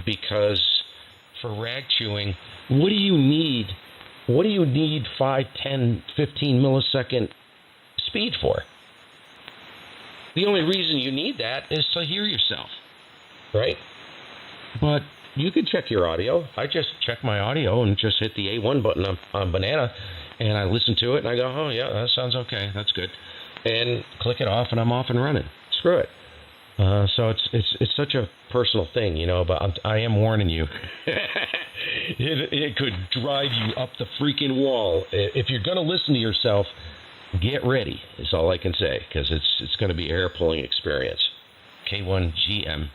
because for rag chewing, what do you need? What do you need 5, 10, 15 millisecond speed for? The only reason you need that is to hear yourself, right? But you can check your audio. I just check my audio and just hit the A1 button on Banana, and I listen to it, and I go, oh, yeah, that sounds okay. That's good. And click it off, and I'm off and running. Screw it. So it's such a personal thing, you know, but I am warning you. It could drive you up the freaking wall. If you're going to listen to yourself, get ready, is all I can say, because it's going to be a hair-pulling experience. K1GM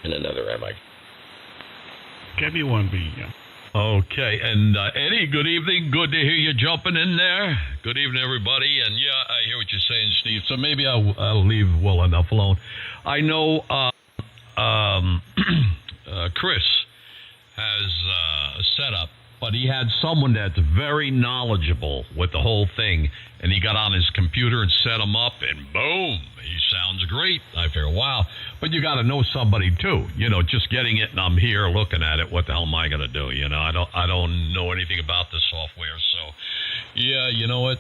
and another MI. KB1B, yeah. Okay, and Eddie, good evening. Good to hear you jumping in there. Good evening, everybody. And yeah, I hear what you're saying, Steve. So maybe I'll leave well enough alone. I know Chris has a setup, but he had someone that's very knowledgeable with the whole thing, and he got on his computer and set him up, and boom, he sounds great. I figure, wow. But you got to know somebody too. You know, just getting it, and I'm here looking at it. What the hell am I going to do? You know, I don't know anything about this software. So, yeah, you know what?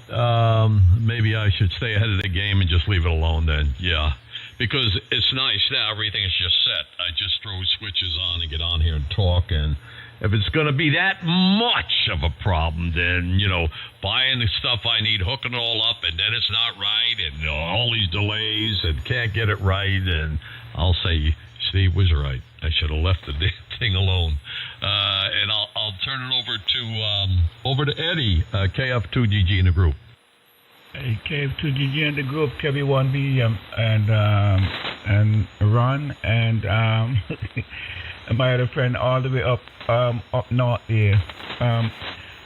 Maybe I should stay ahead of the game and just leave it alone then. Yeah. Because it's nice now, everything is just set. I just throw switches on and get on here and talk. And if it's going to be that much of a problem, then, you know, buying the stuff I need, hooking it all up, and then it's not right, and all these delays, and can't get it right. And I'll say, Steve was right. I should have left the thing alone. And I'll turn it over to Eddie, KF2GG in the group. Hey, KF2GG in the group, KB1B, and Ron, and my other friend all the way up north here.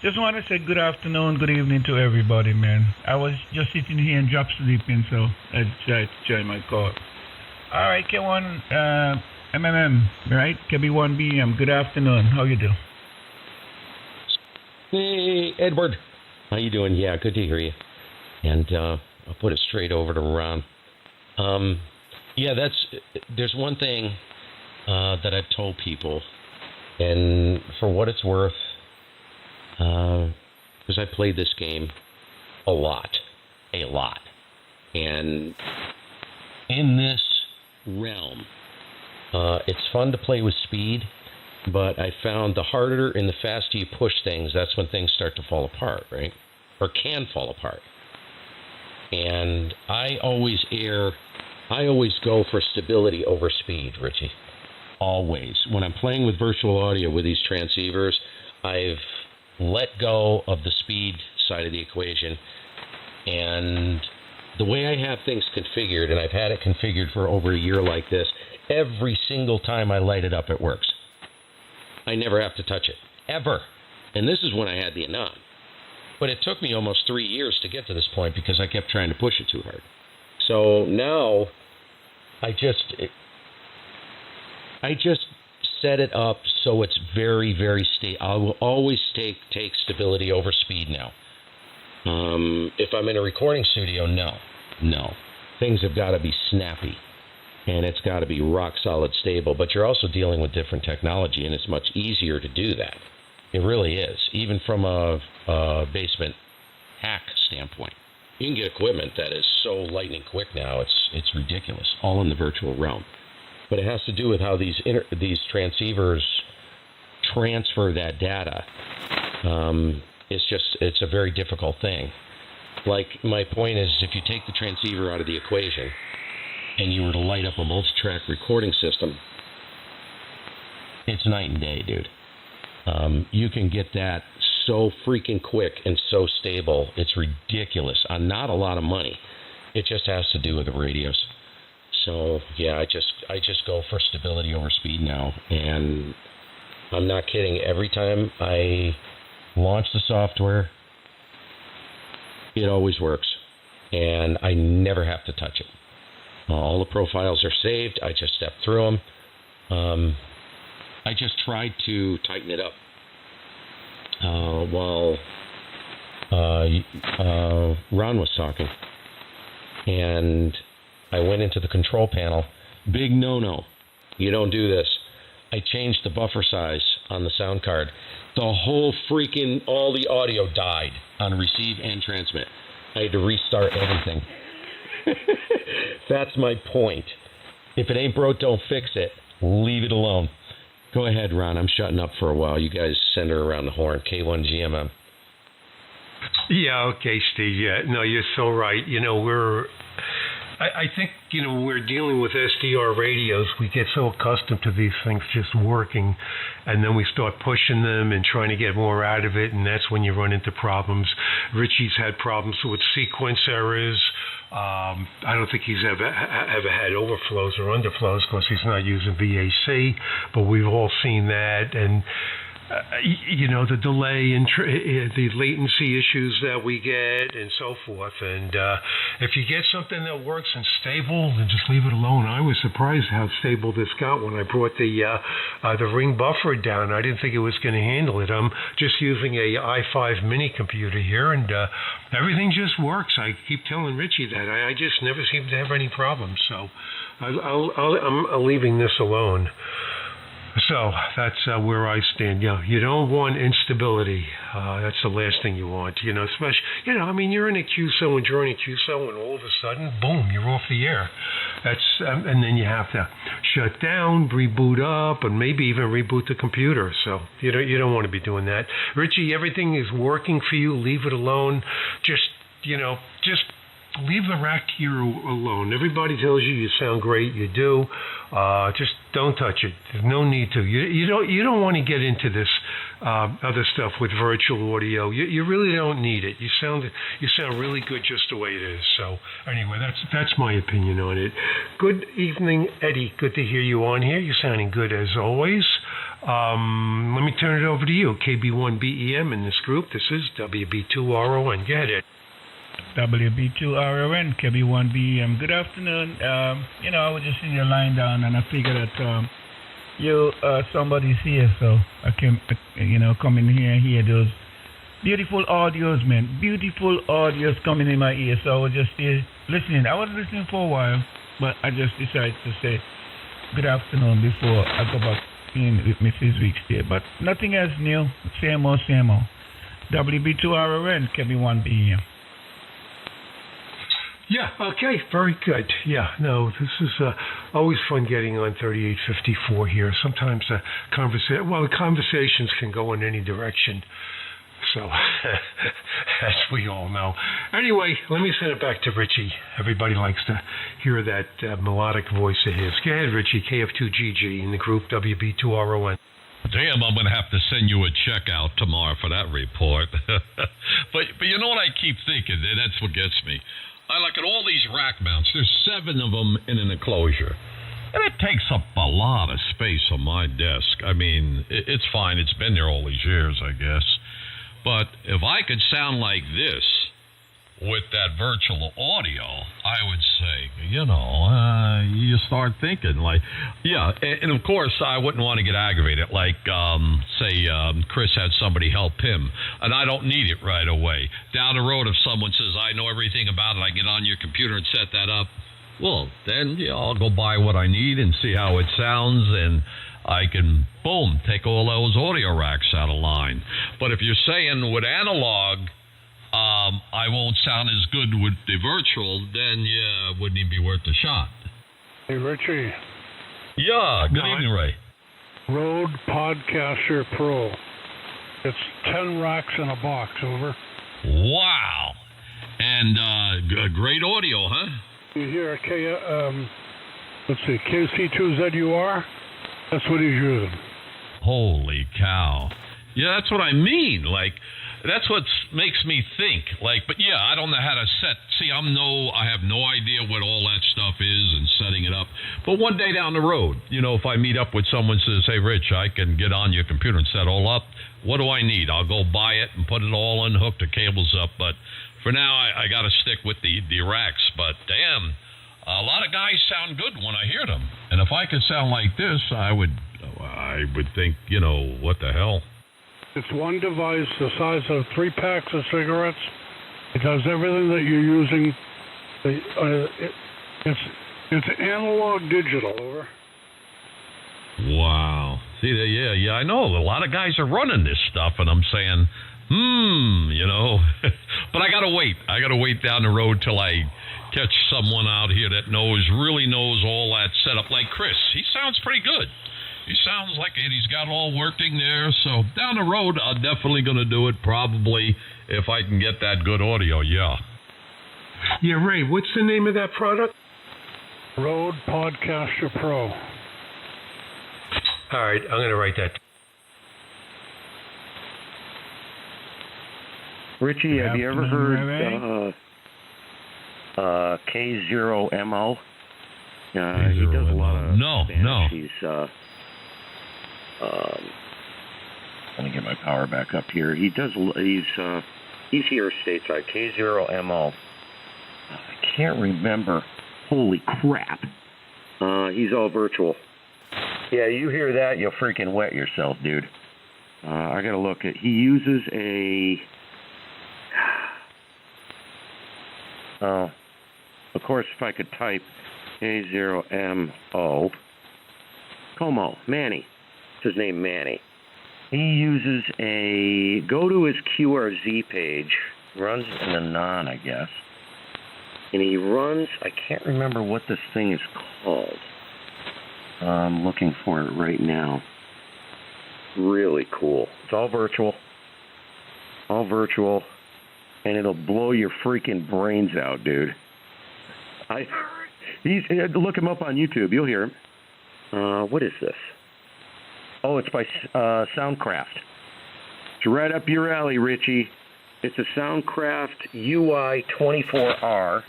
Just want to say good afternoon, good evening to everybody, man. I was just sitting here and drop sleeping, so I tried to join my call. All right, K1 MMM, right? KB1B, good afternoon. How you doing? Hey, Edward. How you doing? Yeah, good to hear you. And I'll put it straight over to Ron. Yeah, there's one thing that I've told people, and for what it's worth, because I played this game a lot, and in this realm, it's fun to play with speed, but I found the harder and the faster you push things, that's when things start to fall apart, right? Or can fall apart. And I always go for stability over speed, Richie. Always. When I'm playing with virtual audio with these transceivers, I've let go of the speed side of the equation. And the way I have things configured, and I've had it configured for over a year like this, every single time I light it up, it works. I never have to touch it. Ever. And this is when I had the Anon. But it took me almost 3 years to get to this point because I kept trying to push it too hard. So now I just set it up so it's very, very stable. I will always take stability over speed now. If I'm in a recording studio, no. Things have got to be snappy, and it's got to be rock solid stable. But you're also dealing with different technology, and it's much easier to do that. It really is, even from a basement hack standpoint. You can get equipment that is so lightning quick now, it's ridiculous, all in the virtual realm. But it has to do with how these transceivers transfer that data. It's a very difficult thing. Like, my point is, if you take the transceiver out of the equation and you were to light up a multi-track recording system, it's night and day, dude. You can get that so freaking quick and so stable. It's ridiculous. On not a lot of money. It just has to do with the radios. So yeah, I just go for stability over speed now, and I'm not kidding. Every time I launch the software, it always works, and I never have to touch it. All the profiles are saved. I just step through them. I just tried to tighten it up while Ron was talking. And I went into the control panel. Big no-no. You don't do this. I changed the buffer size on the sound card. The whole all the audio died on receive and transmit. I had to restart everything. That's my point. If it ain't broke, don't fix it. Leave it alone. Go ahead, Ron. I'm shutting up for a while. You guys send her around the horn. K1GMM. Yeah, okay, Steve. Yeah, no, you're so right. I think, when we're dealing with SDR radios, we get so accustomed to these things just working, and then we start pushing them and trying to get more out of it, and that's when you run into problems. Richie's had problems with sequence errors. I don't think he's ever had overflows or underflows because he's not using VAC, but we've all seen that, and the delay and the latency issues that we get and so forth. And if you get something that works and stable, then just leave it alone. I was surprised how stable this got when I brought the ring buffer down. I didn't think it was going to handle it. I'm just using a i5 mini computer here, and everything just works. I keep telling Richie that. I just never seem to have any problems. So I'm leaving this alone. So that's where I stand. You don't want instability. That's the last thing you want. Especially, you're in a QSO and you're in a QSO, and all of a sudden, boom, you're off the air. And then you have to shut down, reboot up, and maybe even reboot the computer. So you don't want to be doing that. Richie, everything is working for you. Leave it alone. Just leave the rack gear alone. Everybody tells you sound great. You do. Just don't touch it. There's no need to. You don't want to get into this other stuff with virtual audio. You really don't need it. You sound really good just the way it is. So anyway, that's my opinion on it. Good evening, Eddie. Good to hear you on here. You're sounding good as always. Let me turn it over to you. KB1BEM in this group. This is WB2RON. Get it. WB2RON, KB1BM. Good afternoon. I was just seeing you lying down, and I figured that somebody's here, so I came, come in here and hear those beautiful audios, man. Beautiful audios coming in my ear, so I was just here listening. I was listening for a while, but I just decided to say good afternoon before I go back in with Mrs. Weeks here. But nothing else new. Same old, same old. WB2RON, KB1BM. Yeah, okay, very good. Yeah, no, this is always fun getting on 3854 here. Sometimes the conversations can go in any direction, so as we all know. Anyway, let me send it back to Richie. Everybody likes to hear that melodic voice of his. Go ahead, Richie, KF2GG in the group WB2RON. Damn, I'm going to have to send you a check out tomorrow for that report. But you know what I keep thinking? That's what gets me. I look at all these rack mounts. There's 7 of them in an enclosure. And it takes up a lot of space on my desk. I mean, it's fine. It's been there all these years, I guess. But if I could sound like this with that virtual audio, I would say, you start thinking like, yeah. And of course, I wouldn't want to get aggravated. Like, say, Chris had somebody help him, and I don't need it right away. Down the road, if someone says, I know everything about it, I get on your computer and set that up, well, then I'll go buy what I need and see how it sounds, and I can, boom, take all those audio racks out of line. But if you're saying with analog, I won't sound as good with the virtual, then, it wouldn't even be worth the shot. Hey, Richie. Yeah, good evening, Ray. Rode Podcaster Pro. It's 10 racks in a box, over. Wow. And great audio, huh? You hear KC2ZUR? That's what he's using. Holy cow. Yeah, that's what I mean. Like, that's what makes me think. Like, but yeah, I don't know how to set. See, I have no idea what all that stuff is and setting it up. But one day down the road, if I meet up with someone and says, hey, Rich, I can get on your computer and set it all up. What do I need? I'll go buy it and put it all in, hook the cables up. But for now, I got to stick with the racks. But damn, a lot of guys sound good when I hear them. And if I could sound like this, I would think, what the hell? It's one device the size of 3 packs of cigarettes. It does everything that you're using. It's analog digital, over. Wow. See, yeah, I know. A lot of guys are running this stuff, and I'm saying, but I gotta wait. I gotta wait down the road till I catch someone out here that really knows all that setup. Like Chris, he sounds pretty good. He sounds like it. He's got it all working there. So down the road, I'm definitely gonna do it. Probably if I can get that good audio. Yeah. Yeah, Ray. What's the name of that product? Rode Podcaster Pro. All right, I'm going to write that. Richie, have you ever heard K0MO? He does a lot of Spanish. No. He's let me get my power back up here. He's here stateside. K0MO. I can't remember. Holy crap! He's all virtual. Yeah, you hear that, you'll freaking wet yourself, dude. I gotta look at. He uses a. Of course, if I could type K0MO. Como, Manny. It's his name, Manny. He uses a. Go to his QRZ page. Runs in the non, I guess. And he runs. I can't remember what this thing is called. I'm looking for it right now. Really cool. It's all virtual. And it'll blow your freaking brains out, dude. Look him up on YouTube. You'll hear him. What is this? Oh, it's by Soundcraft. It's right up your alley, Richie. It's a Soundcraft UI 24R.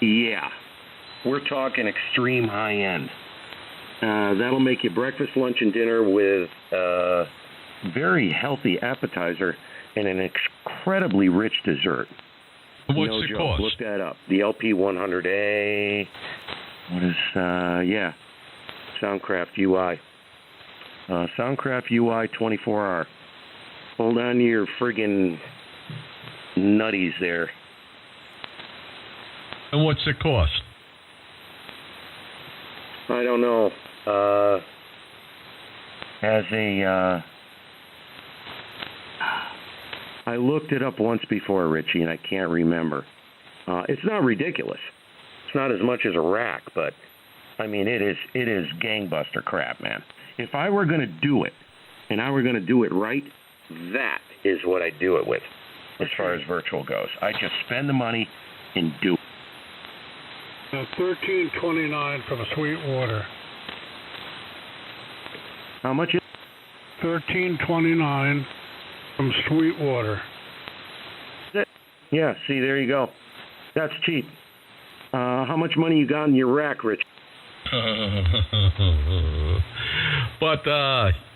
Yeah. We're talking extreme high end. That'll make you breakfast, lunch, and dinner with a very healthy appetizer and an incredibly rich dessert. What's it cost? Look that up. The LP100A. What is, Soundcraft UI. Soundcraft UI 24R. Hold on to your friggin' nutties there. And what's it cost? I don't know. I looked it up once before, Richie, and I can't remember. It's not ridiculous. It's not as much as a rack, but I mean, it is gangbuster crap, man. If I were going to do it, and I were going to do it right, that is what I do it with, as far as virtual goes. I just spend the money and do it. $13.29 from Sweetwater. How much is $13.29 from Sweetwater. Yeah, see, there you go. That's cheap. How much money you got in your rack, Rich? But,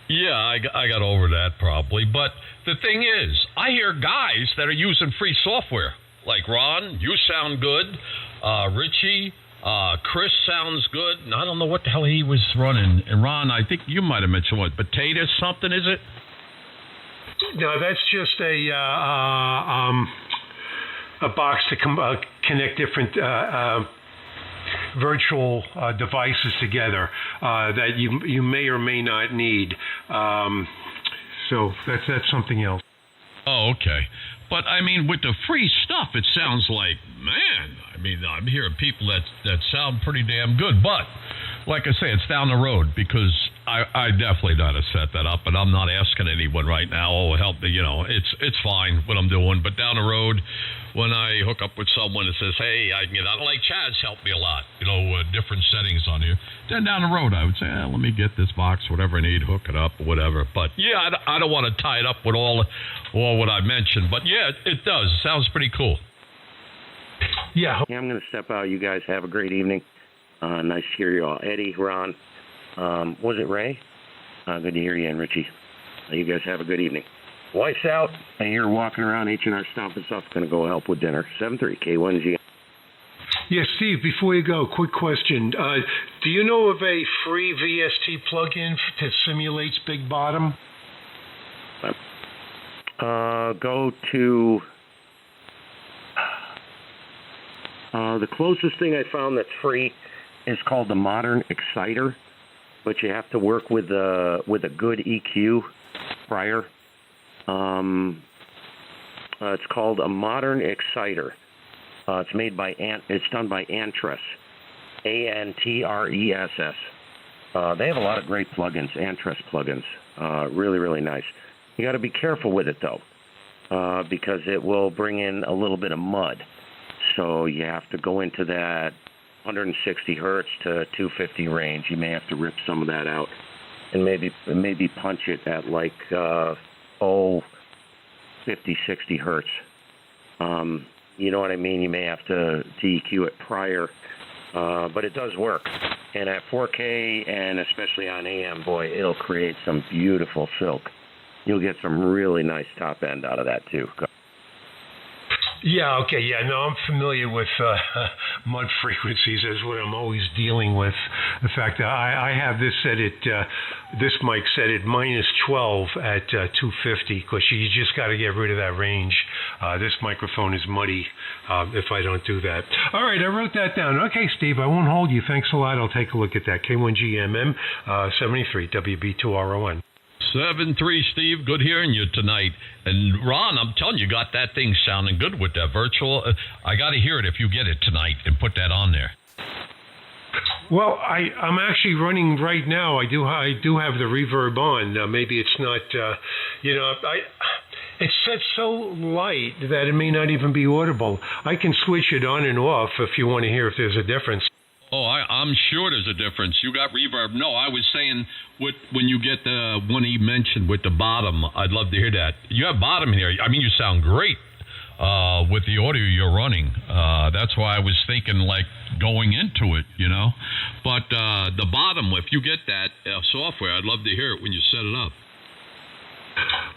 yeah, I got over that probably. But the thing is, I hear guys that are using free software. Like Ron, you sound good. Richie, Chris sounds good. And I don't know what the hell he was running. And Ron, I think you might have mentioned what, potato something, is it? No, that's just a box to connect different virtual devices together that you may or may not need. So that's something else. Oh, okay. But, I mean, with the free stuff, it sounds like, man, I mean, I'm hearing people that sound pretty damn good. But, like I say, it's down the road because I definitely know how to set that up. And I'm not asking anyone right now, oh, help me, you know, it's fine what I'm doing. But down the road, when I hook up with someone that says, hey, I can get out, like Chad's helped me a lot, you know, different settings on here. Then down the road, I would say, let me get this box, whatever I need, hook it up, or whatever. But, yeah, I don't want to tie it up with all what I mentioned. But, yeah, it does. It sounds pretty cool. Yeah, I'm going to step out. You guys have a great evening. Nice to hear you all. Eddie, Ron, was it Ray? Good to hear you, and Richie. You guys have a good evening. Wife's out. I hear her walking around H&R stomping stuff. Going to go help with dinner. 73K1G. Yeah, Steve, before you go, quick question. Do you know of a free VST plugin that simulates Big Bottom? Go to... the closest thing I found that's free is called the Modern Exciter. but you have to work with a good EQ prior. It's called a Modern Exciter. It's made by it's done by Antress, Antress. They have a lot of great plugins, Antress plugins. Really, really nice. You got to be careful with it though, because it will bring in a little bit of mud. So you have to go into that 160 hertz to 250 range. You may have to rip some of that out, and maybe punch it at like 50, 60 hertz. You know what I mean? You may have to EQ it prior, but it does work. And at 4K, and especially on AM, boy, it'll create some beautiful silk. You'll get some really nice top end out of that too. Yeah, okay, yeah, no, I'm familiar with mud frequencies. That's what I'm always dealing with. The fact that I have this set at, this mic set at minus 12 at 250, because you just got to get rid of that range. This microphone is muddy if I don't do that. All right, I wrote that down. Okay, Steve, I won't hold you. Thanks a lot. I'll take a look at that. K1GMM 73 WB2RON. 7-3, Steve. Good hearing you tonight. And Ron, I'm telling you, got that thing sounding good with that virtual. I got to hear it if you get it tonight and put that on there. Well, I'm actually running right now. I do have the reverb on. Maybe it's not. It's set so light that it may not even be audible. I can switch it on and off if you want to hear if there's a difference. Oh, I'm sure there's a difference. You got reverb. No, I was saying when you get the one he mentioned with the bottom, I'd love to hear that. You have bottom here. I mean, you sound great with the audio you're running. That's why I was thinking like going into it, you know. But the bottom, if you get that software, I'd love to hear it when you set it up.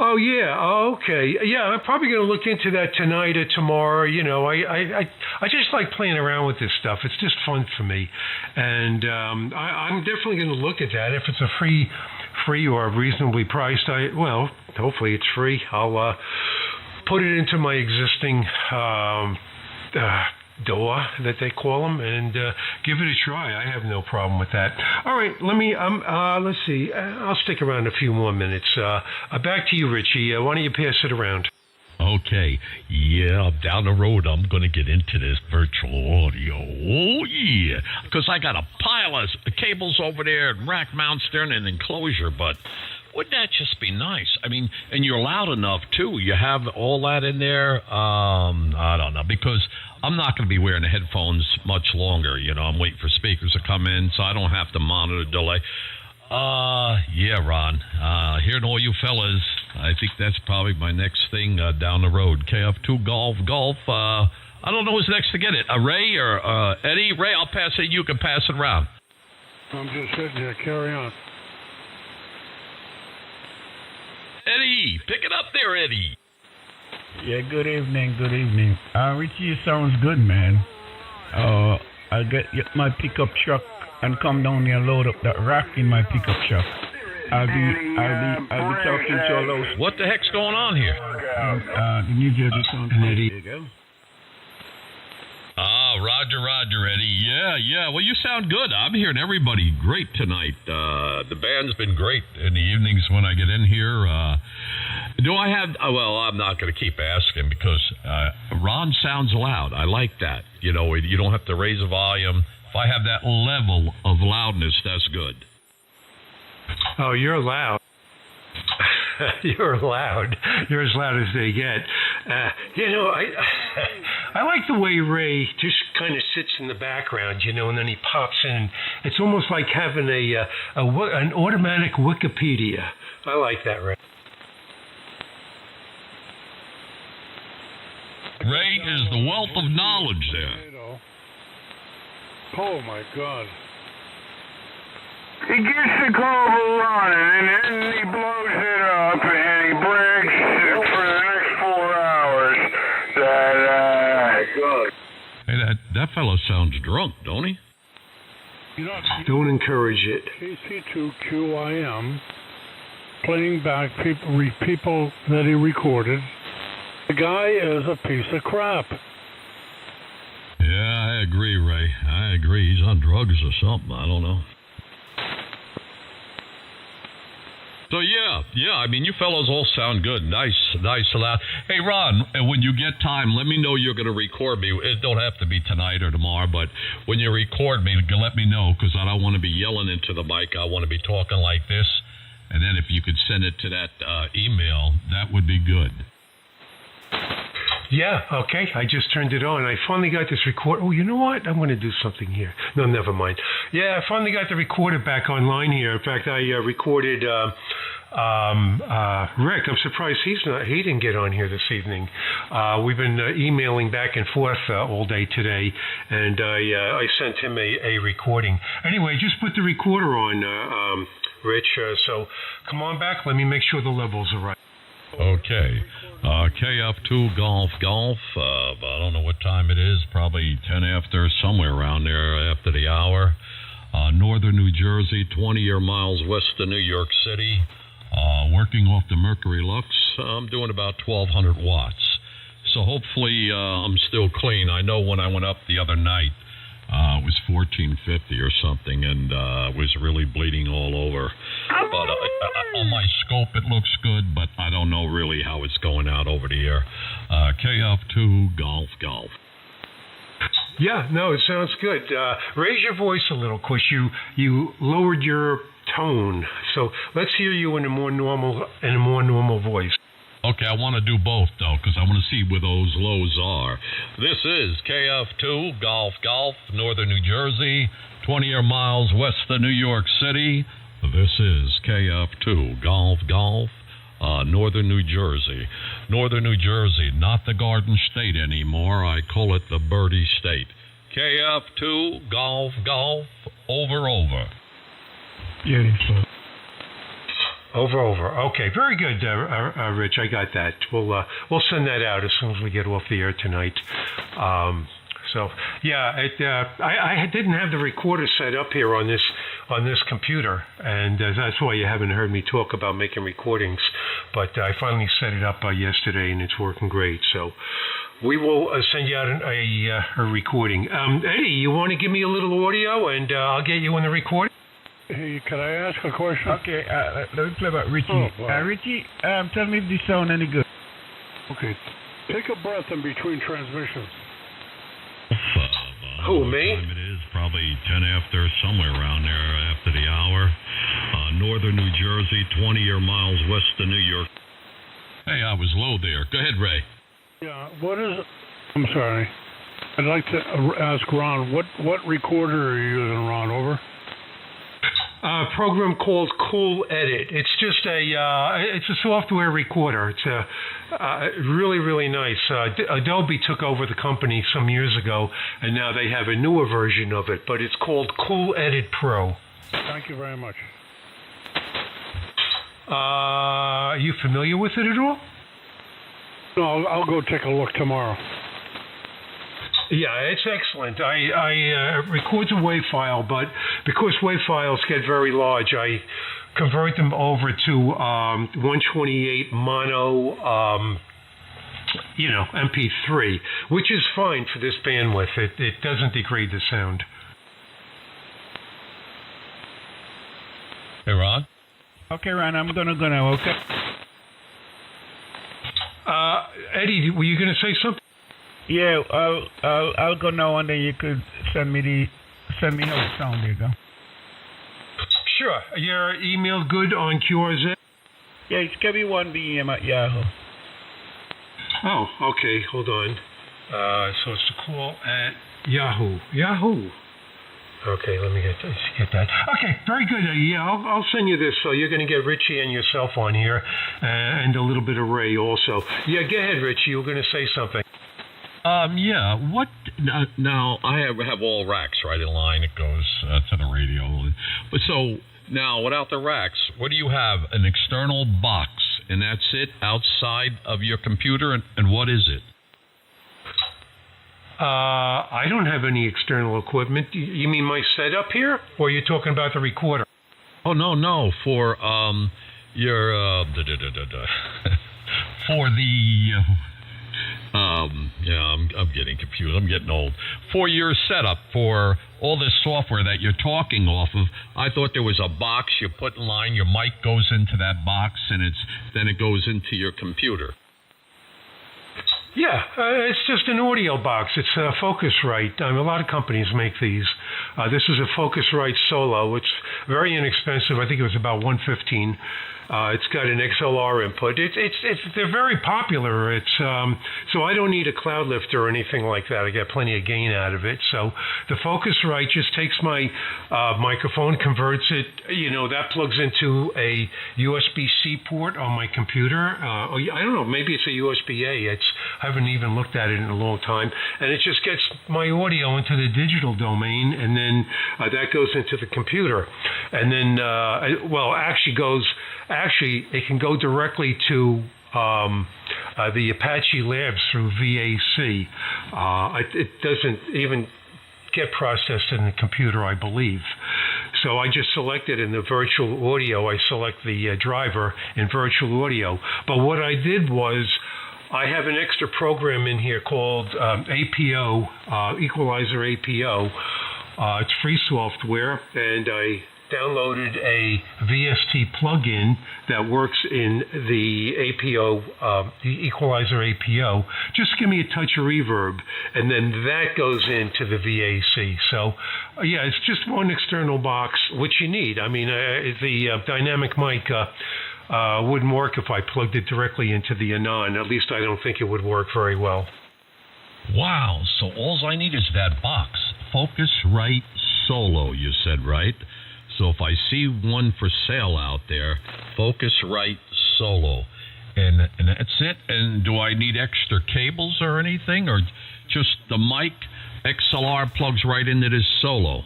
Oh yeah, okay, yeah. I'm probably going to look into that tonight or tomorrow. You know, I just like playing around with this stuff. It's just fun for me, and I'm definitely going to look at that. If it's a free or reasonably priced, hopefully it's free. I'll put it into my existing DAW that they call them, and give it a try. I have no problem with that. All right, let's see. I'll stick around a few more minutes. Back to you, Richie. Why don't you pass it around? Okay. Yeah, down the road, I'm going to get into this virtual audio. Oh, yeah. Because I got a pile of cables over there and rack mounts there in an enclosure, but wouldn't that just be nice? I mean, and you're loud enough, too. You have all that in there. I don't know, because I'm not going to be wearing the headphones much longer. You know, I'm waiting for speakers to come in, so I don't have to monitor delay. Yeah, Ron. Hearing all you fellas, I think that's probably my next thing down the road. KF2 Golf. I don't know who's next to get it. Ray or Eddie? Ray, I'll pass it. You can pass it around. I'm just sitting here. Carry on. Eddie, pick it up there, Eddie. Yeah, good evening. Richie, you sounds good, man. I'll get my pickup truck and come down here and load up that rack in my pickup truck. I'll be talking to all those. What the heck's going on here? The New Jersey Sound. Eddie. Roger, Eddie. Yeah. Well, you sound good. I'm hearing everybody great tonight. The band's been great in the evenings when I get in here. Do I have... well, I'm not going to keep asking because Ron sounds loud. I like that. You know, you don't have to raise the volume. If I have that level of loudness, that's good. Oh, you're loud. You're loud. You're as loud as they get. You know, I like the way Ray just kind of sits in the background, you know, and then he pops in. It's almost like having an automatic Wikipedia. I like that, Ray. Ray is the wealth of knowledge there. Oh, my God. He gets the carburetor running, and then he blows it up, and he breaks for the next 4 hours. Good. Hey, that fellow sounds drunk, don't he? Don't encourage it. KC2QIM, playing back people that he recorded. The guy is a piece of crap. Yeah, I agree, Ray. I agree. He's on drugs or something. I don't know. So yeah. I mean, you fellows all sound good. Nice a lot. Hey, Ron, when you get time, let me know you're going to record me. It don't have to be tonight or tomorrow, but when you record me, let me know, because I don't want to be yelling into the mic. I want to be talking like this. And then if you could send it to that email, that would be good. Yeah, okay. I just turned it on. I finally got this record. Oh, you know what? I'm going to do something here. No, never mind. Yeah, I finally got the recorder back online here. In fact, I recorded Rick. I'm surprised he didn't get on here this evening. We've been emailing back and forth all day today, and I sent him a recording. Anyway, just put the recorder on, Rich. So come on back. Let me make sure the levels are right. Okay. KF2 Golf. I don't know what time it is. Probably 10 after, somewhere around there after the hour. Northern New Jersey, 20 miles west of New York City. Working off the Mercury Lux. I'm doing about 1,200 watts. So hopefully I'm still clean. I know when I went up the other night, it was 1450 or something, and was really bleeding all over. But on my scope, it looks good, but I don't know really how it's going out over the air. KF2 Golf. Yeah, no, it sounds good. Raise your voice a little, because you lowered your tone. So let's hear you in a more normal voice. Okay, I want to do both, though, because I want to see where those lows are. This is KF2 Golf, Northern New Jersey, 20 miles west of New York City. This is KF2 Golf, Northern New Jersey. Northern New Jersey, not the Garden State anymore. I call it the Birdie State. KF2 Golf, over. Beautiful. Over. Okay, very good, Rich. I got that. We'll send that out as soon as we get off the air tonight. So yeah, I didn't have the recorder set up here on this computer, and that's why you haven't heard me talk about making recordings. But I finally set it up yesterday, and it's working great. So we will send you out a recording. Eddie, you want to give me a little audio, and I'll get you on the recording? Hey, can I ask a question? Okay, let me play about Richie. Oh, wow. Richie, tell me if this sound any good. Okay. Take a breath in between transmissions. Who, me? What time it is? Probably 10 after, somewhere around there after the hour. Northern New Jersey, 20 miles west of New York. Hey, I was low there. Go ahead, Ray. Yeah, I'm sorry. I'd like to ask Ron, what recorder are you using, Ron? Over? A program called Cool Edit. It's just it's a software recorder. It's really, really nice. Adobe took over the company some years ago, and now they have a newer version of it, but it's called Cool Edit Pro. Thank you very much. Are you familiar with it at all? No, I'll go take a look tomorrow. Yeah, it's excellent. I record a WAV file, but because WAV files get very large, I convert them over to 128 mono, MP3, which is fine for this bandwidth. It doesn't degrade the sound. Hey, Ron? Okay, Ron, I'm gonna go now, okay? Eddie, were you going to say something? Yeah, I'll go now, and then you could send me how it sound. There you go. Sure. Your email good on QRZ? Yeah, it's Kevin1BM at Yahoo. Oh, okay. Hold on. So it's the call at Yahoo. Okay, let me get that. Okay, very good. I'll send you this. So you're going to get Richie and yourself on here, and a little bit of Ray also. Yeah, go ahead, Richie. You were going to say something. Yeah. What? Now I have all racks right in line. It goes to the radio. But so now, without the racks, what do you have? An external box, and that's it outside of your computer. And what is it? I don't have any external equipment. You mean my setup here, or are you talking about the recorder? Oh no, for your for the Yeah, I'm getting confused. I'm getting old. For your setup, for all this software that you're talking off of, I thought there was a box you put in line. Your mic goes into that box, and then it goes into your computer. Yeah, it's just an audio box. It's a Focusrite. A lot of companies make these. This is a Focusrite Solo. It's very inexpensive. I think it was about $115. It's got an XLR input. They're very popular. It's so I don't need a cloud lifter or anything like that. I get plenty of gain out of it. So the Focusrite just takes my microphone, converts it. That plugs into a USB-C port on my computer. I don't know. Maybe it's a USB-A. I haven't even looked at it in a long time. And it just gets my audio into the digital domain, and then that goes into the computer. And then, Actually, it can go directly to the Apache Labs through VAC. It doesn't even get processed in the computer, I believe. So I just selected in the virtual audio, I select the driver in virtual audio. But what I did was, I have an extra program in here called APO, Equalizer APO. It's free software, and I downloaded a VST plugin that works in the APO, the Equalizer APO. Just give me a touch of reverb, and then that goes into the VAC. So, yeah, it's just one external box, which you need. I mean, the dynamic mic wouldn't work if I plugged it directly into the Anon. At least I don't think it would work very well. Wow, so all I need is that box. Focusrite Solo, you said, right? So if I see one for sale out there, Focusrite Solo, and that's it. And do I need extra cables or anything, or just the mic XLR plugs right into this Solo?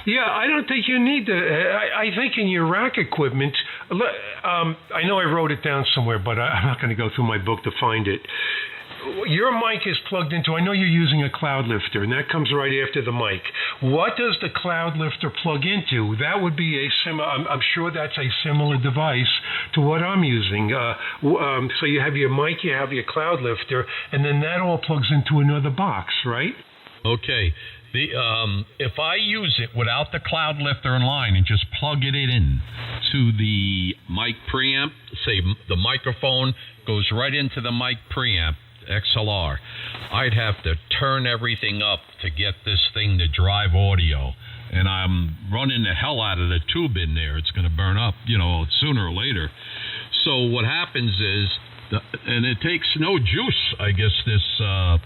Yeah, I don't think you need to. I think in your rack equipment, I know I wrote it down somewhere, but I'm not going to go through my book to find it. Your mic is plugged into, I know you're using a cloud lifter, and that comes right after the mic. What does the cloud lifter plug into? That would be I'm sure that's a similar device to what I'm using. So you have your mic, you have your cloud lifter, and then that all plugs into another box, right? Okay. If I use it without the cloud lifter in line and just plug it in to the mic preamp, say the microphone goes right into the mic preamp, XLR, I'd have to turn everything up to get this thing to drive audio, and I'm running the hell out of the tube in there. It's going to burn up, sooner or later. So what happens is, and it takes no juice, I guess, this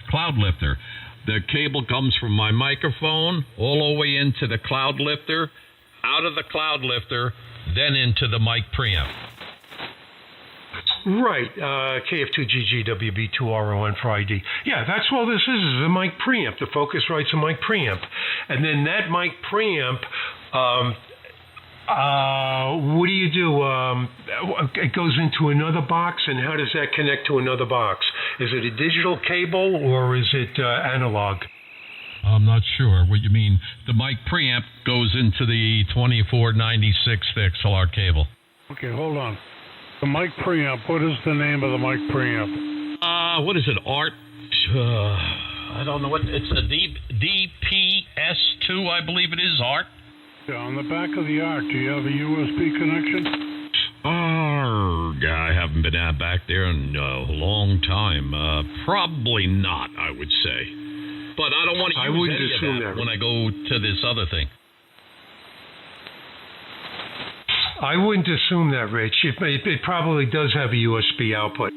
cloud lifter. The cable comes from my microphone all the way into the cloud lifter, out of the cloud lifter, then into the mic preamp. Right, KF2GGWB2RON for ID. Yeah, that's all this is a mic preamp. The Focusrite's a mic preamp. And then that mic preamp, what do you do? It goes into another box, and how does that connect to another box? Is it a digital cable, or is it analog? I'm not sure what you mean. The mic preamp goes into the 2496 XLR cable. Okay, hold on. The mic preamp, what is the name of the mic preamp? What is it, Art? I don't know what, it's a DPS2, I believe it is, Art. Yeah, on the back of the Art, do you have a USB connection? I haven't been back there in a long time. Probably not, I would say. But I don't want to use any of that when I go to this other thing. I wouldn't assume that, Rich. It probably does have a USB output.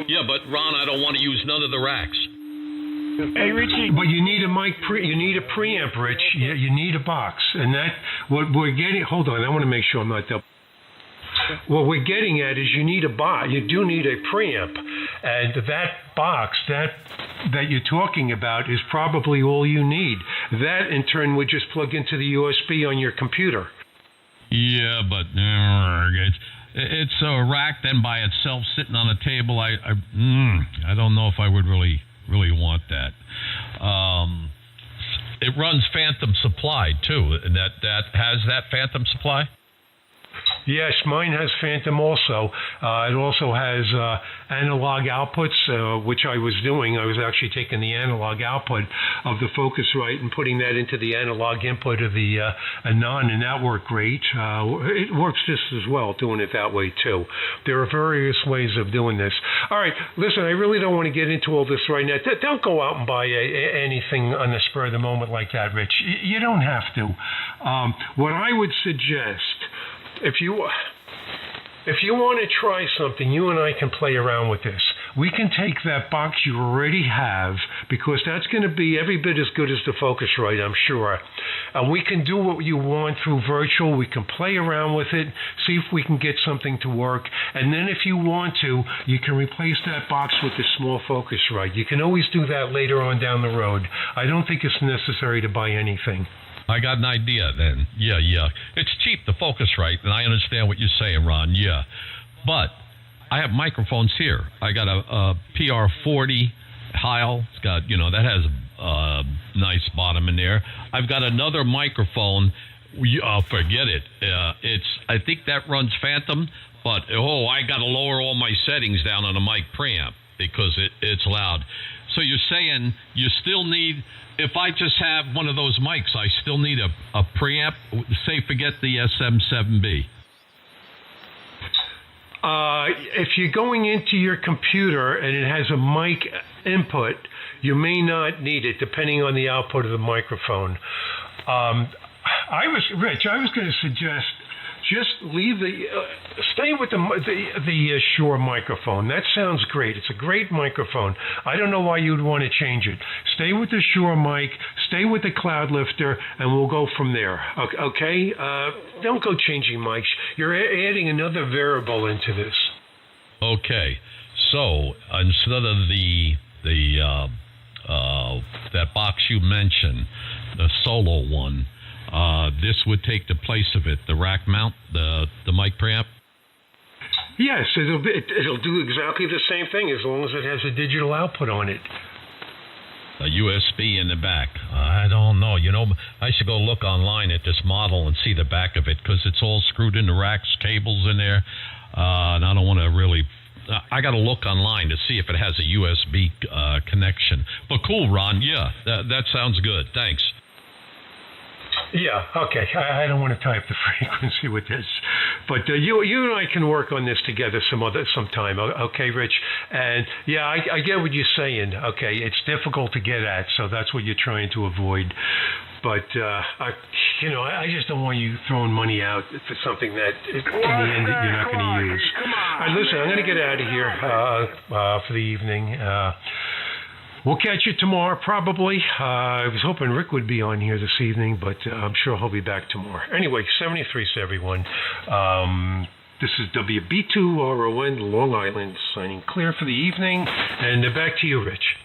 Yeah, but Ron, I don't want to use none of the racks. Hey, Richie. But you need a you need a preamp, Rich. You need a box, and that what we're getting. Hold on, I want to make sure I'm not double. What we're getting at is you need a box. You do need a preamp, and that box that you're talking about is probably all you need. That in turn would just plug into the USB on your computer. Yeah, but it's a rack then by itself sitting on a table. I don't know if I would really want that. It runs phantom supply too, and that has that phantom supply. Yes, mine has Phantom also. It also has analog outputs, which I was doing. I was actually taking the analog output of the Focusrite and putting that into the analog input of the Anon, and that worked great. It works just as well doing it that way too. There are various ways of doing this. All right, listen, I really don't want to get into all this right now. Don't go out and buy anything on the spur of the moment like that, Rich. You don't have to. What I would suggest, if you want to try something, you and I can play around with this. We can take that box you already have, because that's going to be every bit as good as the Focusrite, I'm sure. And we can do what you want through virtual. We can play around with it, see if we can get something to work. And then if you want to, you can replace that box with the small Focusrite. You can always do that later on down the road. I don't think it's necessary to buy anything. I got an idea then. Yeah. It's cheap, the Focusrite, and I understand what you're saying, Ron. Yeah. But I have microphones here. I got a PR40 Heil. It's got, that has a nice bottom in there. I've got another microphone. Forget it. I think that runs Phantom, but I got to lower all my settings down on the mic preamp because it's loud. So you're saying you still need, if I just have one of those mics, I still need a preamp? Say, forget the SM7B. If you're going into your computer and it has a mic input, you may not need it, depending on the output of the microphone. Rich, I was going to suggest just leave stay with the Shure microphone. That sounds great. It's a great microphone. I don't know why you'd want to change it. Stay with the Shure mic, stay with the Cloud Lifter, and we'll go from there. Okay? Don't go changing mics. You're adding another variable into this. Okay. So instead of that box you mentioned, the solo one, this would take the place of it, the rack mount, the mic preamp? Yes, it'll do exactly the same thing as long as it has a digital output on it. A USB in the back. I don't know. I should go look online at this model and see the back of it, because it's all screwed into racks, cables in there, and I don't want to really... I got to look online to see if it has a USB connection. But cool, Ron. Yeah, that sounds good. Thanks. Yeah, okay. I don't want to tie up the frequency with this, but you and I can work on this together sometime. Okay, Rich? And yeah, I get what you're saying. Okay, it's difficult to get at, so that's what you're trying to avoid. But I just don't want you throwing money out for something that in the end that you're not going to use. All right, listen, I'm going to get out of here for the evening. We'll catch you tomorrow, probably. I was hoping Rick would be on here this evening, but I'm sure he'll be back tomorrow. Anyway, 73 to everyone. This is WB2RON, Long Island, signing clear for the evening. And back to you, Rich.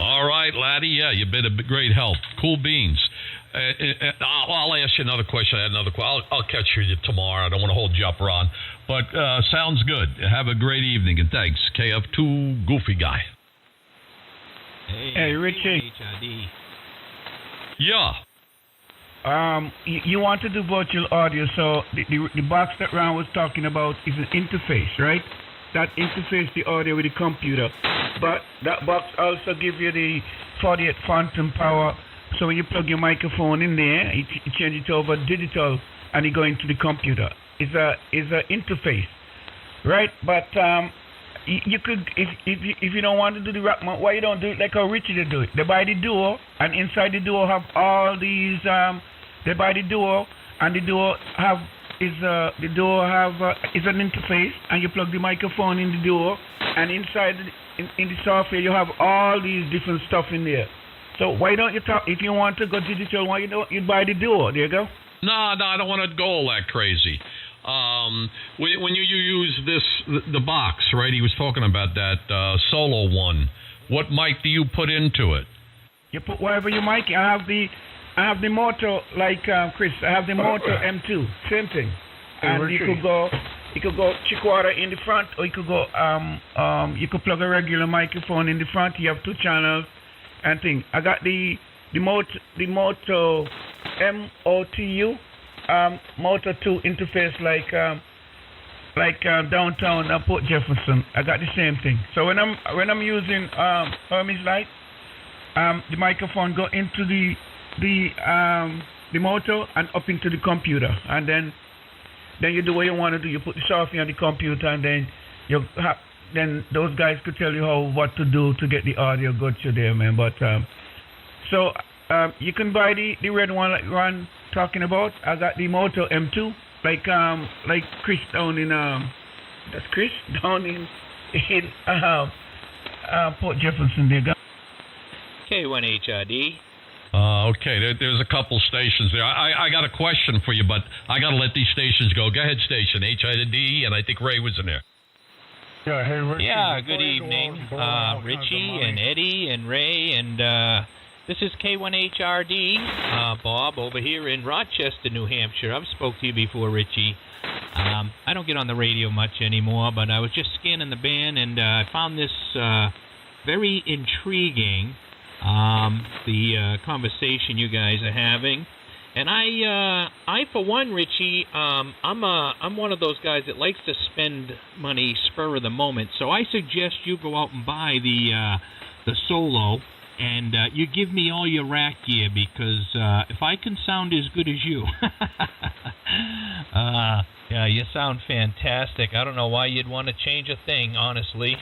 All right, laddie. Yeah, you've been a great help. Cool beans. I'll ask you another question. I'll catch you tomorrow. I don't want to hold you up, Ron. But sounds good. Have a great evening, and thanks. KF2 Goofy Guy. Hey, Richie. Yeah. You want to do virtual audio, so the box that Ron was talking about is an interface, right? That interface the audio with the computer. But that box also gives you the 48 phantom power, so when you plug your microphone in there, you change it over digital, and you go into the computer. It's a interface, right? But you could, if you don't want to do the rack mount, why you don't do it like how Richie did do it? They buy the Duo, and inside the Duo have all these. They buy the Duo, and the Duo is an interface, and you plug the microphone in the Duo, and inside in the software you have all these different stuff in there. So why don't you if you want to go digital, why you buy the Duo? There you go. No, I don't want to go all that crazy. When you use the box, right? He was talking about that solo one. What mic do you put into it? You put whatever you mic. I have the motor like Chris. I have the motor M2, same thing. And you could go Chick-Water in the front, or you could go you could plug a regular microphone in the front. You have 2 channels and thing. I got the Moto MOTU Moto 2 interface like like downtown Port Jefferson. I got the same thing. So when I'm using Hermes Light, the microphone go into the motor and up into the computer, and then you do what you want to do. You put the software on the computer, and then then those guys could tell you what to do to get the audio good to there, man. But so you can buy the red one like Ron talking about. I got the Moto M2, like Chris down in that's Chris down in Port Jefferson. There. K1HRD. Okay, there's a couple stations there. I got a question for you, but I got to let these stations go. Go ahead, station HID, and I think Ray was in there. Yeah, hey, Richie. Yeah, good evening, Richie and Eddie and Ray, and this is K1HRD, Bob, over here in Rochester, New Hampshire. I've spoke to you before, Richie. I don't get on the radio much anymore, but I was just scanning the band, and I found this very intriguing, the conversation you guys are having. And I for one, Richie, I'm one of those guys that likes to spend money spur of the moment. So I suggest you go out and buy the Solo, and you give me all your rack gear, because if I can sound as good as you, yeah, you sound fantastic. I don't know why you'd want to change a thing, honestly,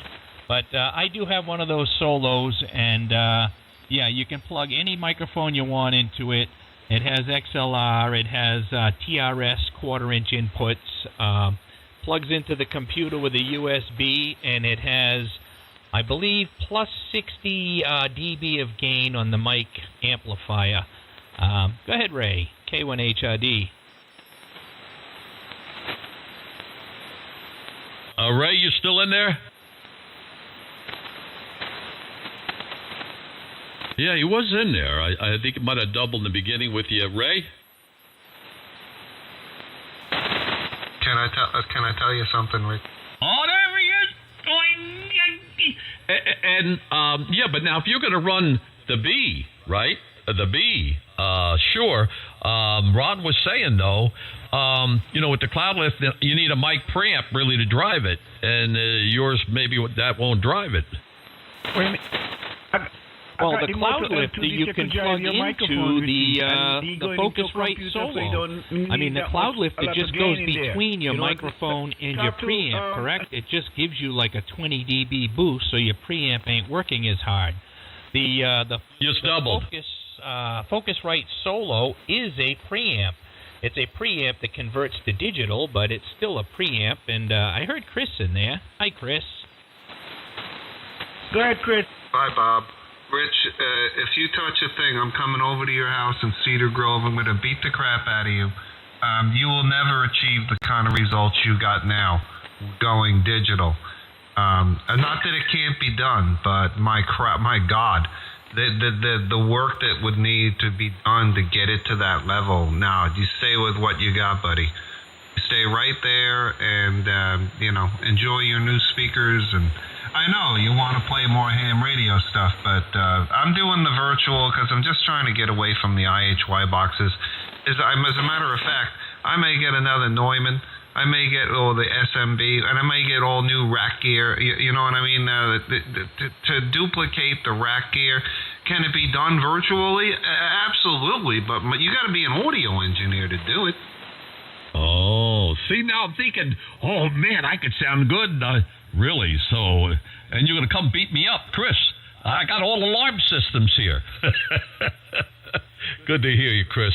but I do have one of those Solos, and yeah, you can plug any microphone you want into it. It has XLR, it has TRS quarter-inch inputs, plugs into the computer with a USB, and it has, I believe, plus 60 dB of gain on the mic amplifier. Go ahead, Ray, K1HRD. Ray, you still in there? Yeah, he was in there. I think it might have doubled in the beginning with you, Ray. Can I tell you something, Rick? Oh, there he is. And yeah, but now if you're going to run the B, right? The B, sure. Ron was saying though, with the cloud lift, you need a mic preamp really to drive it, and yours maybe that won't drive it. Wait a minute. Well, the cloud lifter you can plug into the Focusrite Solo. I mean, the cloud lifter just goes between your microphone and your preamp, correct? It just gives you like a 20 dB boost, so your preamp ain't working as hard. The Focusrite Solo is a preamp. It's a preamp that converts to digital, but it's still a preamp. And I heard Chris in there. Hi, Chris. Go ahead, Chris. Bye, Bob. Rich, if you touch a thing, I'm coming over to your house in Cedar Grove. I'm going to beat the crap out of you. You will never achieve the kind of results you got now going digital. Not that it can't be done, but my God, the work that would need to be done to get it to that level. Now, you stay with what you got, buddy. You stay right there and, enjoy your new speakers. And I know you want to play more ham radio stuff, but I'm doing the virtual because I'm just trying to get away from the IHY boxes. As a matter of fact, I may get another Neumann. I may get the SMB, and I may get all new rack gear. You know what I mean? To duplicate the rack gear, can it be done virtually? Absolutely, but you got to be an audio engineer to do it. Oh, see, now I'm thinking, oh man, I could sound good. Really? So, and you're going to come beat me up, Chris? I got all alarm systems here. Good to hear you, Chris.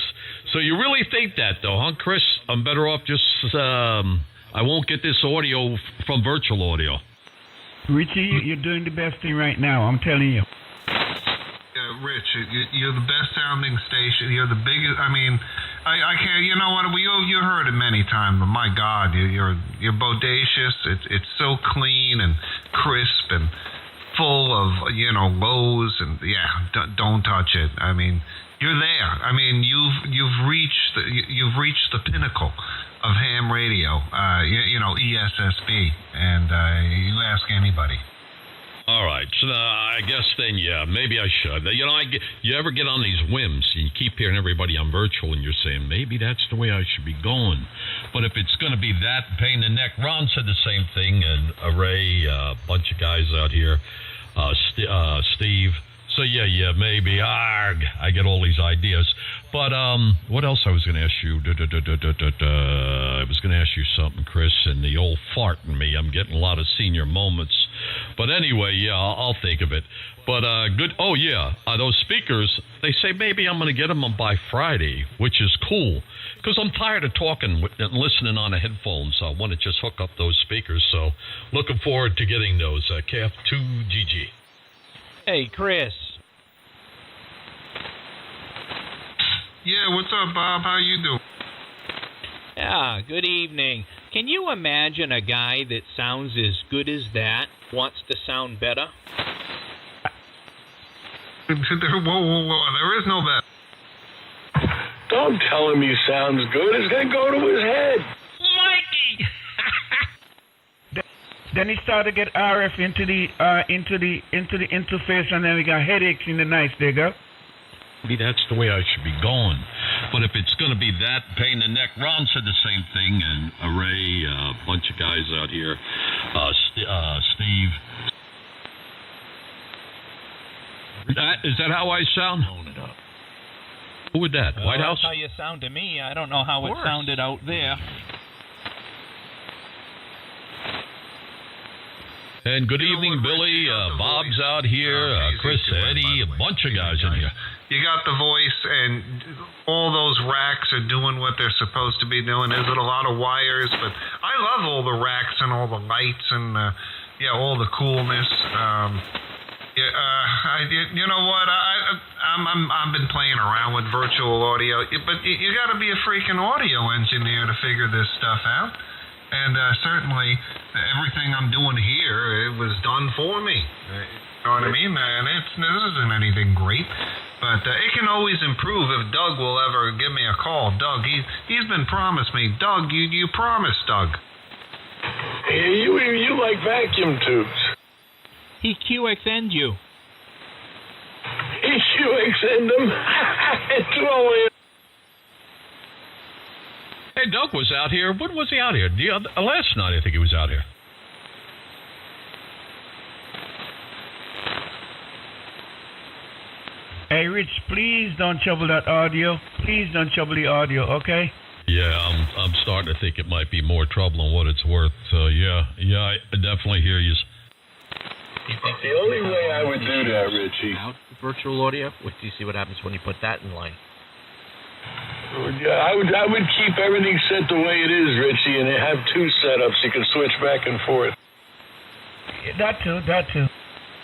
So you really think that, though, huh, Chris? I'm better off just, I won't get this audio from virtual audio. Richie, you're doing the best thing right now, I'm telling you. Rich, you're the best sounding station. You're the biggest. I mean, I can't. You know what? You heard it many times, but my God, you're bodacious. It's so clean and crisp and full of lows, and yeah, don't touch it. I mean, you're there. I mean, you've reached the pinnacle of ham radio. ESSB, and you ask anybody. All right, so I guess then, yeah, maybe I should. You know, you ever get on these whims, and you keep hearing everybody on virtual, and you're saying, maybe that's the way I should be going. But if it's going to be that pain in the neck, Ron said the same thing, and Ray, a bunch of guys out here, Steve. So, yeah, maybe. I get all these ideas. But what else I was going to ask you? I was going to ask you something, Chris, and the old fart in me. I'm getting a lot of senior moments. But anyway, yeah, I'll think of it. But good. Oh, yeah, those speakers, they say maybe I'm going to get them by Friday, which is cool. Because I'm tired of talking and listening on the headphones. I want to just hook up those speakers. So looking forward to getting those. KF2GG. Hey, Chris. Yeah, what's up, Bob? How you doing? Yeah, good evening. Can you imagine a guy that sounds as good as that wants to sound better? Whoa, there is no better. Don't tell him he sounds good. It's going to go to his head. Mikey! Then he started to get RF into the interface, and then we got headaches in the nights. There you go. Maybe that's the way I should be going. But if it's going to be that pain in the neck, Ron said the same thing, and Ray, a bunch of guys out here, Steve. Is that how I sound? Who would that? White House? That's how you sound to me. I don't know how it sounded out there. And good evening, Billy. Bob's out here. Chris, Eddie, a bunch of guys in here. You got the voice, and all those racks are doing what they're supposed to be doing. Is it a lot of wires? But I love all the racks and all the lights and all the coolness. You know what? I've been playing around with virtual audio, but you got to be a freaking audio engineer to figure this stuff out. And certainly, everything I'm doing here, it was done for me. You know what I mean? And this isn't anything great, but it can always improve if Doug will ever give me a call. Doug, he's been promised me. Doug, you promised, Doug. Hey, you like vacuum tubes. He QXN'd you. He QXN'd them. Throw it. Hey, Doug was out here. When was he out here? Last night, I think he was out here. Hey, Rich, please don't trouble that audio. Please don't trouble the audio, okay? Yeah, I'm starting to think it might be more trouble than what it's worth. So, yeah, I definitely hear you. The only way I would do that, Richie. Out virtual audio? Wait till you see what happens when you put that in line. Yeah, I would keep everything set the way it is, Richie, and have two setups. You can switch back and forth. That too.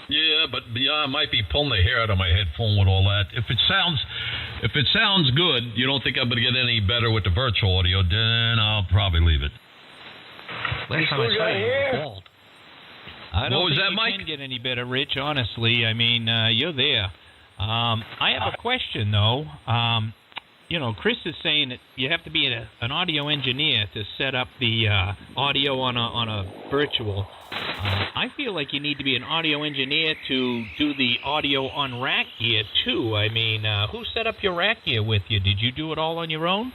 Yeah, but I might be pulling the hair out of my headphone with all that. If it sounds good, you don't think I'm going to get any better with the virtual audio, then I'll probably leave it. Last time I saw you called. I don't What was think that, you Mike? can get any better, Rich, honestly. I mean, you're there. I have a question, though. Chris is saying that you have to be an audio engineer to set up the audio on a virtual. I feel like you need to be an audio engineer to do the audio on rack gear, too. I mean, who set up your rack gear with you? Did you do it all on your own?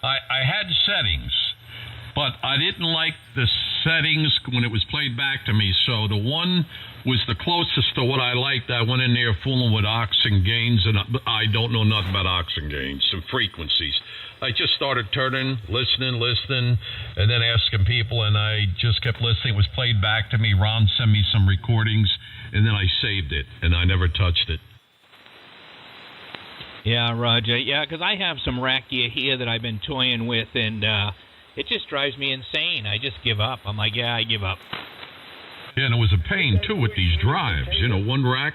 I had settings, but I didn't like the settings when it was played back to me. So the one was the closest to what I liked. I went in there fooling with aux and gains, and I don't know nothing about aux and gains, some frequencies. I just started turning, listening, and then asking people, and I just kept listening. It was played back to me. Ron sent me some recordings, and then I saved it, and I never touched it. Yeah, Roger. Yeah, because I have some rack gear here that I've been toying with, and it just drives me insane. I just give up. I'm like, I give up. Yeah, and it was a pain, too, with these drives. One rack,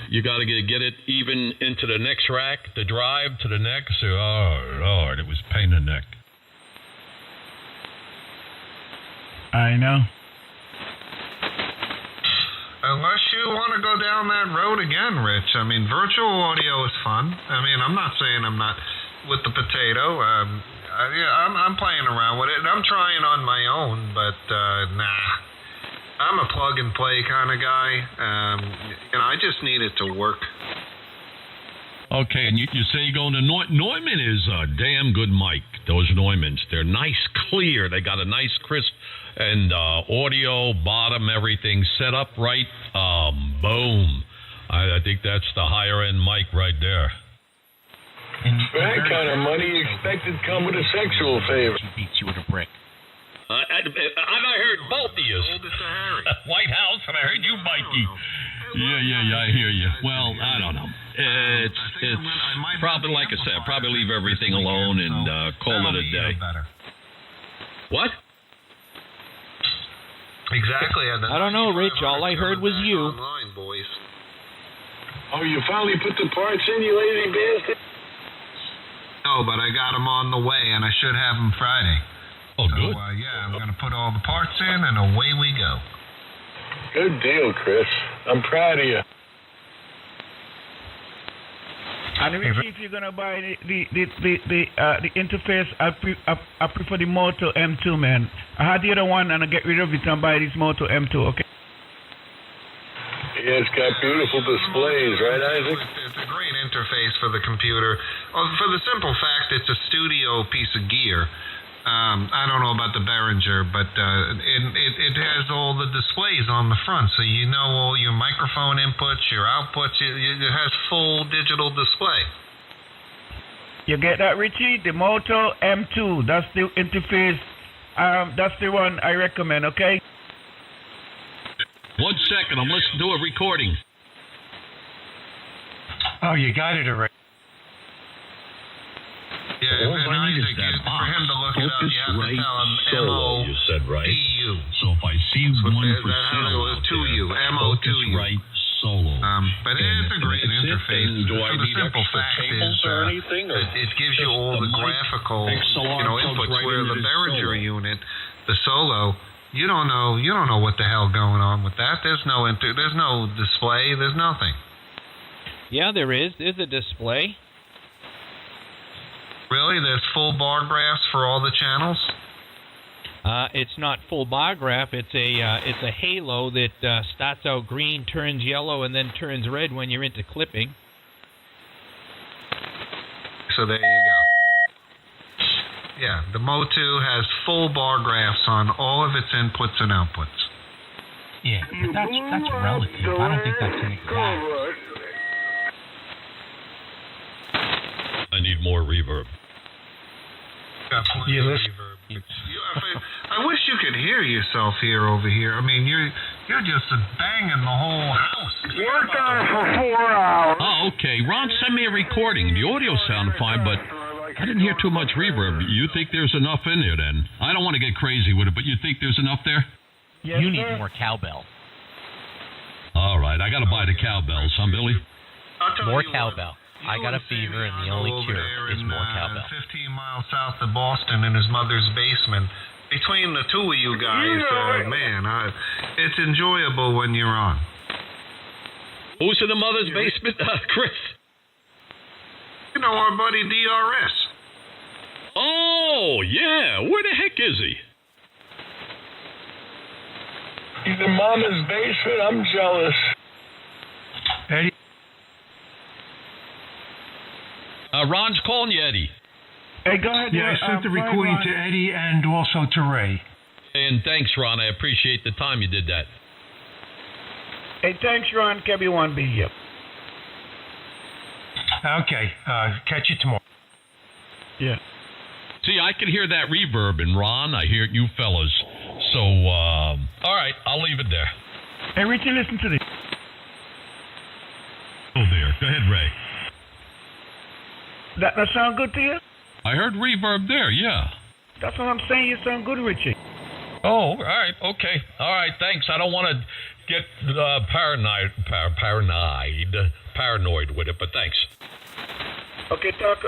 you got to get it even into the next rack, the drive to the next. Oh, Lord, it was a pain in the neck. I know. Unless you want to go down that road again, Rich. I mean, virtual audio is fun. I mean, I'm not saying I'm not with the potato. I'm playing around with it, and I'm trying on my own, but nah. I'm a plug and play kind of guy. I just need it to work. Okay, and you say you're going to Neumann is a damn good mic. Those Neumanns, they're nice, clear. They got a nice crisp and audio, bottom, everything set up right. Boom. I think that's the higher end mic right there. That kind of money you expected to come with a sexual favor. He beats you with a brick. I heard both of you. White House, and I heard you, Mikey. Yeah, I hear you. Well, I don't know. It's probably, like I said, probably leave everything alone and call it a day. What? Exactly. I don't know, Rich. All I heard was you. Online, boys. Oh, you finally put the parts in, you lazy bastard? No, but I got them on the way, and I should have them Friday. Oh, good. So, I'm going to put all the parts in, and away we go. Good deal, Chris. I'm proud of you. And Richie, if you're gonna buy the interface, I prefer the Moto M2, man. I had the other one, and I get rid of it and buy this Moto M2. Okay. Yeah, it's got beautiful displays, right, Isaac? It's a great interface for the computer. For the simple fact, it's a studio piece of gear. I don't know about the Behringer, but it has all the displays on the front, so you know all your microphone inputs, your outputs. It has full digital display. You get that, Richie? The Moto M2. That's the interface. That's the one I recommend. Okay. 1 second, I'm listening to a recording. Oh, you got it already. Yeah, and Isaac, for him to look it up, you have to tell him Solo, you said right. M-O-T-U. So if I see one for sale, to you, M-O-T-U. Right, Solo. But it's a great interface. Do I the need simple extra fact cables is, or anything? Or it gives you all the graphical, inputs. right Where the into Behringer Solo. unit, the Solo, you don't know what the hell going on with that. There's no display. There's nothing. Yeah, there is. There's a display. Really? There's full bar graphs for all the channels? It's not full bar graph. It's a halo that starts out green, turns yellow, and then turns red when you're into clipping. So there you go. Yeah, the Mo2 has full bar graphs on all of its inputs and outputs. Yeah, but that's relative. I don't think that's an exact. I need more reverb. Got plenty of reverb. I wish you could hear yourself over here. I mean, you're just banging the whole house. Worked on it for 4 hours. Oh, okay. Ron sent me a recording. The audio sounded fine, but I didn't hear too much reverb. You think there's enough in there, then? I don't want to get crazy with it, but you think there's enough there? Yes, You need sir. more cowbell. All right. I got to buy the cowbells, huh, Billy? I'll tell More you cowbell. what, I got a fever, and the only cure is more cowbell. 15 miles south of Boston in his mother's basement. Between the two of you guys, it's enjoyable when you're on. Who's in the mother's basement? Chris. You know our buddy DRS. Oh, yeah. Where the heck is he? He's in Mama's basement. I'm jealous. Eddie, Ron's calling you, Eddie. Hey, go ahead. yeah, I sent the recording to Eddie and also to Ray. And thanks, Ron. I appreciate the time you did that. Hey, thanks, Ron. KB1B. Yep. Okay, catch you tomorrow. Yeah. See, I can hear that reverb in Ron. I hear you fellas. So, all right, I'll leave it there. Hey, Richie, listen to this. Oh, there. Go ahead, Ray. That sound good to you? I heard reverb there, yeah. That's what I'm saying. You sound good, Richie. Oh, all right, okay. All right, thanks. I don't want to get paranoid with it, but thanks. Okay, talk.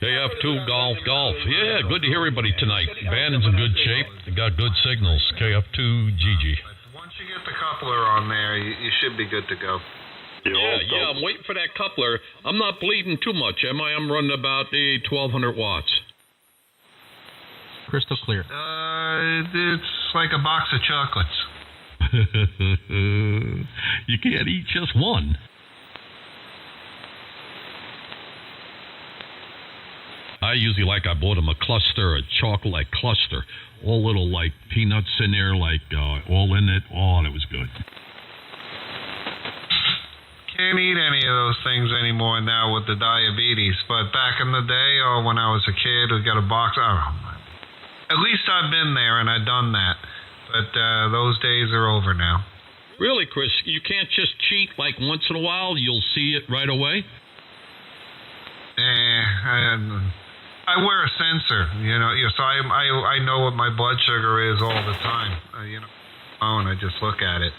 KF2 Golf. Yeah, good to hear everybody tonight. Bandon's in good shape. They got good signals. KF2 GG. Once you get the coupler on there, you should be good to go. Yeah, I'm waiting for that coupler. I'm not bleeding too much, am I? I'm running about 1,200 watts. Crystal clear. It's like a box of chocolates. You can't eat just one. I usually I bought him a chocolate cluster, all little like peanuts in there, all in it. Oh, and it was good. Can't eat any of those things anymore now with the diabetes. But back in the day, or when I was a kid, we got a box. At least I've been there and I've done that. But those days are over now. Really, Chris? You can't just cheat like once in a while? You'll see it right away? I wear a sensor, so I know what my blood sugar is all the time. And I just look at it.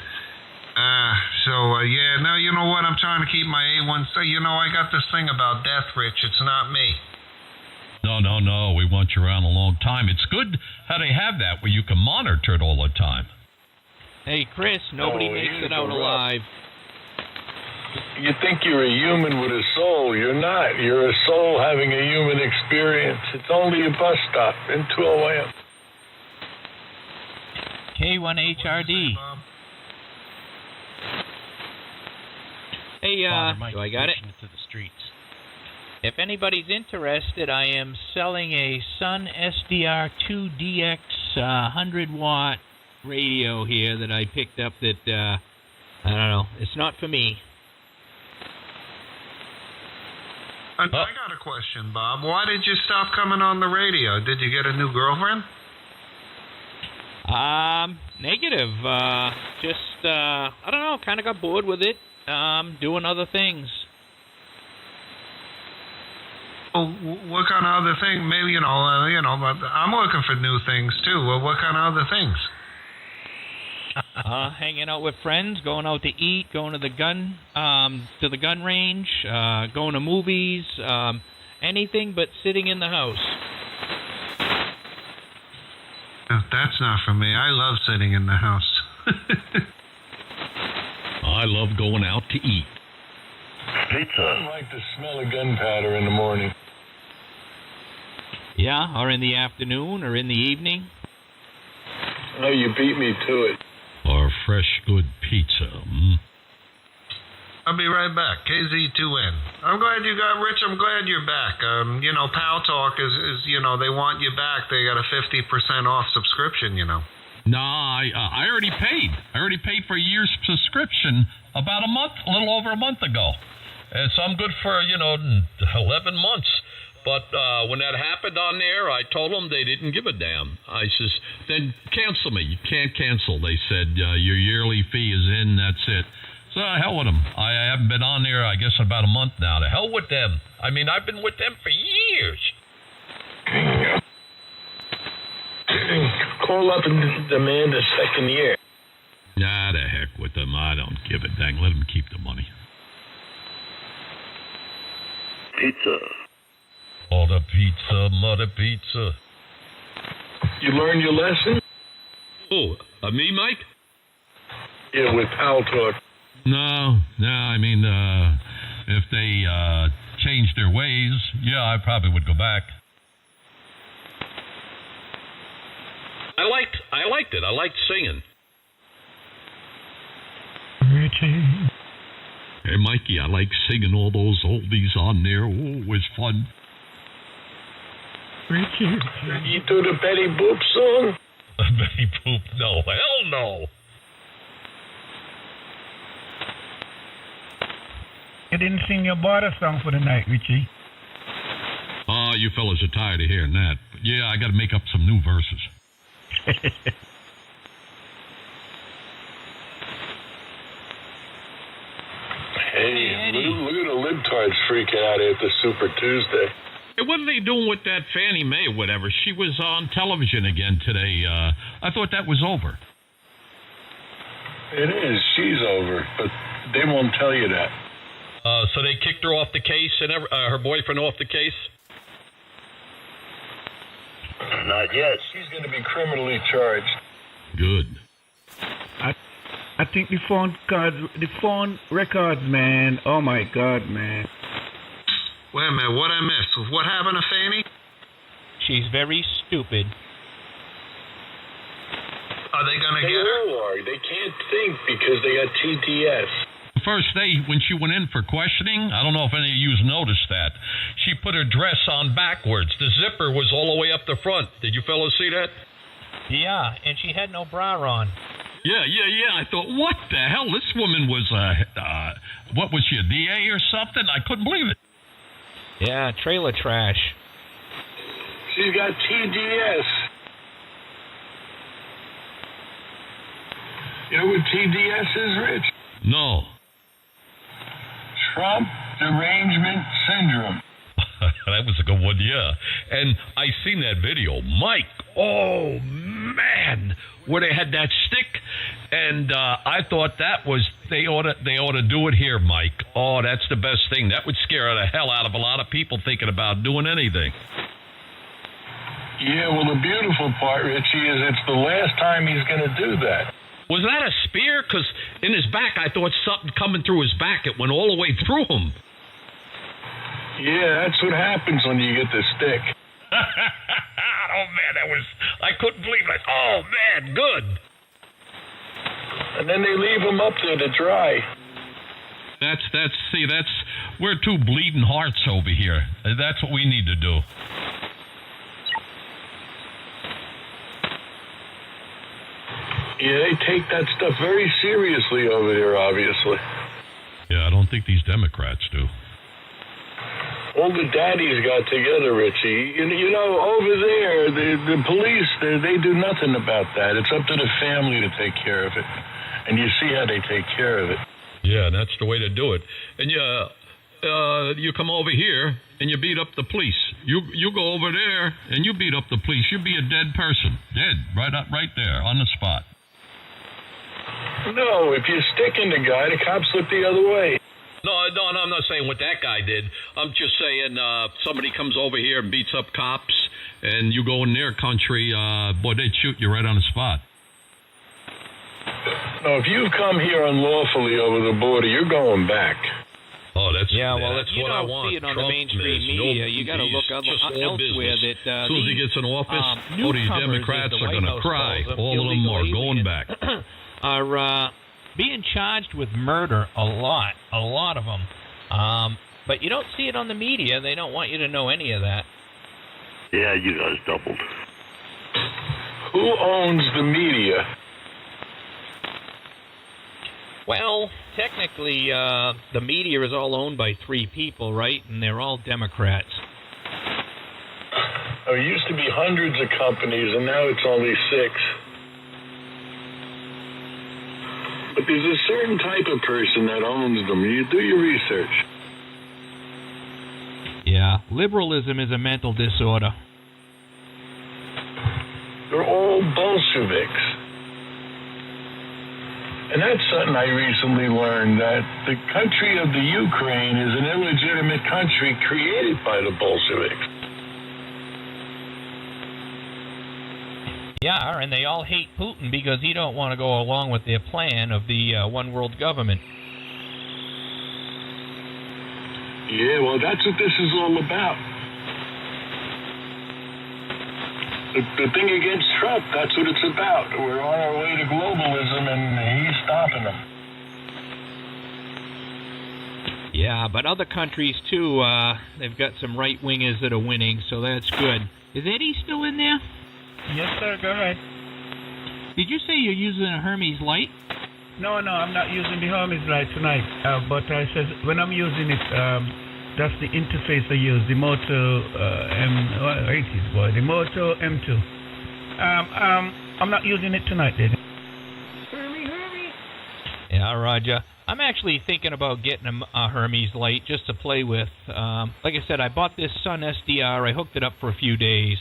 Now you know what? I'm trying to keep my A1C. I got this thing about death, Rich. It's not me. No. We want you around a long time. It's good how they have that where you can monitor it all the time. Hey, Chris, nobody makes it out alive. You think you're a human with a soul. You're not. You're a soul having a human experience. It's only a bus stop in 2OM. K1HRD. Hey, do I got it? To the streets. If anybody's interested, I am selling a SunSDR2 DX 100-watt radio here that I picked up that, I don't know, it's not for me. I got a question, Bob. Why did you stop coming on the radio? Did you get a new girlfriend? Negative. I don't know, kind of got bored with it. Doing other things. Well, what kind of other thing? Maybe, but I'm looking for new things, too. Well, what kind of other things? Hanging out with friends, going out to eat, going to the gun range, going to movies, anything but sitting in the house. That's not for me. I love sitting in the house. I love going out to eat. Pizza. I like the smell of gunpowder in the morning. Yeah, or in the afternoon, or in the evening. Oh, you beat me to it. Or fresh, good pizza. I'll be right back. KZ2N. I'm glad you got Rich. I'm glad you're back. Pal Talk is they want you back. They got a 50% off subscription, No, I already paid. I already paid for a year's subscription about a little over a month ago. And so I'm good for, 11 months. But when that happened on there, I told them they didn't give a damn. I says, then cancel me. You can't cancel. They said, your yearly fee is in, that's it. So hell with them. I haven't been on there, I guess, about a month now. To hell with them. I mean, I've been with them for years. Call up and demand a second year. Nah, the heck with them. I don't give a dang. Let them keep the money. Pizza. Oh, the pizza, mother pizza. You learned your lesson? Oh, me, Mike? Yeah, with Pal Talk. No, I mean, if they changed their ways, yeah, I probably would go back. I liked it. I liked singing. Richie. Hey, Mikey, I like singing all those oldies on there. Oh, it was fun. Richie. You do the Betty Boop song? Betty Boop? No, hell no. You didn't sing your border song for the night, Richie. Oh, you fellas are tired of hearing that. But yeah, I got to make up some new verses. Hey, look at the libtards freaking out after Super Tuesday. Hey, what are they doing with that Fannie Mae or whatever? She was on television again today. I thought that was over. It is. She's over, but they won't tell you that. So they kicked her off the case and her boyfriend off the case? Not yet. She's going to be criminally charged. Good. I think the phone records, man. Oh my God, man. Wait a minute, what I missed? What happened to Fanny? She's very stupid. Are they going to They get her? all are. They can't think because they got TTS. The first day when she went in for questioning, I don't know if any of you noticed that, she put her dress on backwards. The zipper was all the way up the front. Did you fellows see that? Yeah, and she had no bra on. Yeah. I thought, what the hell? This woman was, what was she, a DA or something? I couldn't believe it. Yeah, trailer trash. She's got TDS. You know what TDS is, Rich? No. Trump Derangement Syndrome. That was a good one, yeah. And I seen that video. Mike, oh, man, where they had that stick. And I thought that was, they ought to do it here, Mike. Oh, that's the best thing. That would scare the hell out of a lot of people thinking about doing anything. Yeah, well, the beautiful part, Richie, is it's the last time he's going to do that. Was that a spear? Because in his back, I thought something coming through his back. It went all the way through him. Yeah, that's what happens when you get the stick. Oh, man, I couldn't believe it. Oh, man, good. And then they leave him up there to dry. We're two bleeding hearts over here. That's what we need to do. Yeah, they take that stuff very seriously over there, obviously. Yeah, I don't think these Democrats do. All the daddies got together, Richie. You know, over there, the police, they do nothing about that. It's up to the family to take care of it. And you see how they take care of it. Yeah, that's the way to do it. And you come over here and you beat up the police. You go over there and you beat up the police. You'd be a dead person. Dead. Right there on the spot. No, if you're sticking the guy, the cops look the other way. No, I'm not saying what that guy did. I'm just saying somebody comes over here and beats up cops, and you go in their country, boy, they'd shoot you right on the spot. No, if you come here unlawfully over the border, you're going back. Oh, that's what I want. You don't see it on the mainstream media. You got to look elsewhere. That as soon as he gets in office, these Democrats are going to cry. All of them are going back. Are being charged with murder, a lot of them. But you don't see it on the media. They don't want you to know any of that. Yeah, you guys doubled. Who owns the media? Well, technically, the media is all owned by 3 people, right? And they're all Democrats. Oh, it used to be hundreds of companies, and now it's only 6. But there's a certain type of person that owns them. You do your research. Yeah, liberalism is a mental disorder. They're all Bolsheviks. And that's something I recently learned, that the country of the Ukraine is an illegitimate country created by the Bolsheviks. Yeah, and they all hate Putin because he don't want to go along with their plan of the one world government. Yeah, well, that's what this is all about. The thing against Trump, that's what it's about. We're on our way to globalism, and he's stopping them. Yeah, but other countries, too, they've got some right-wingers that are winning, so that's good. Is Eddie still in there? Yes, sir. Go ahead. Did you say you're using a Hermes light? No, I'm not using the Hermes light tonight. But I said when I'm using it, that's the interface I use, the Moto the Moto M2. I'm not using it tonight, then. Hermes. Yeah, Roger. I'm actually thinking about getting a Hermes light just to play with. Like I said, I bought this SunSDR. I hooked it up for a few days.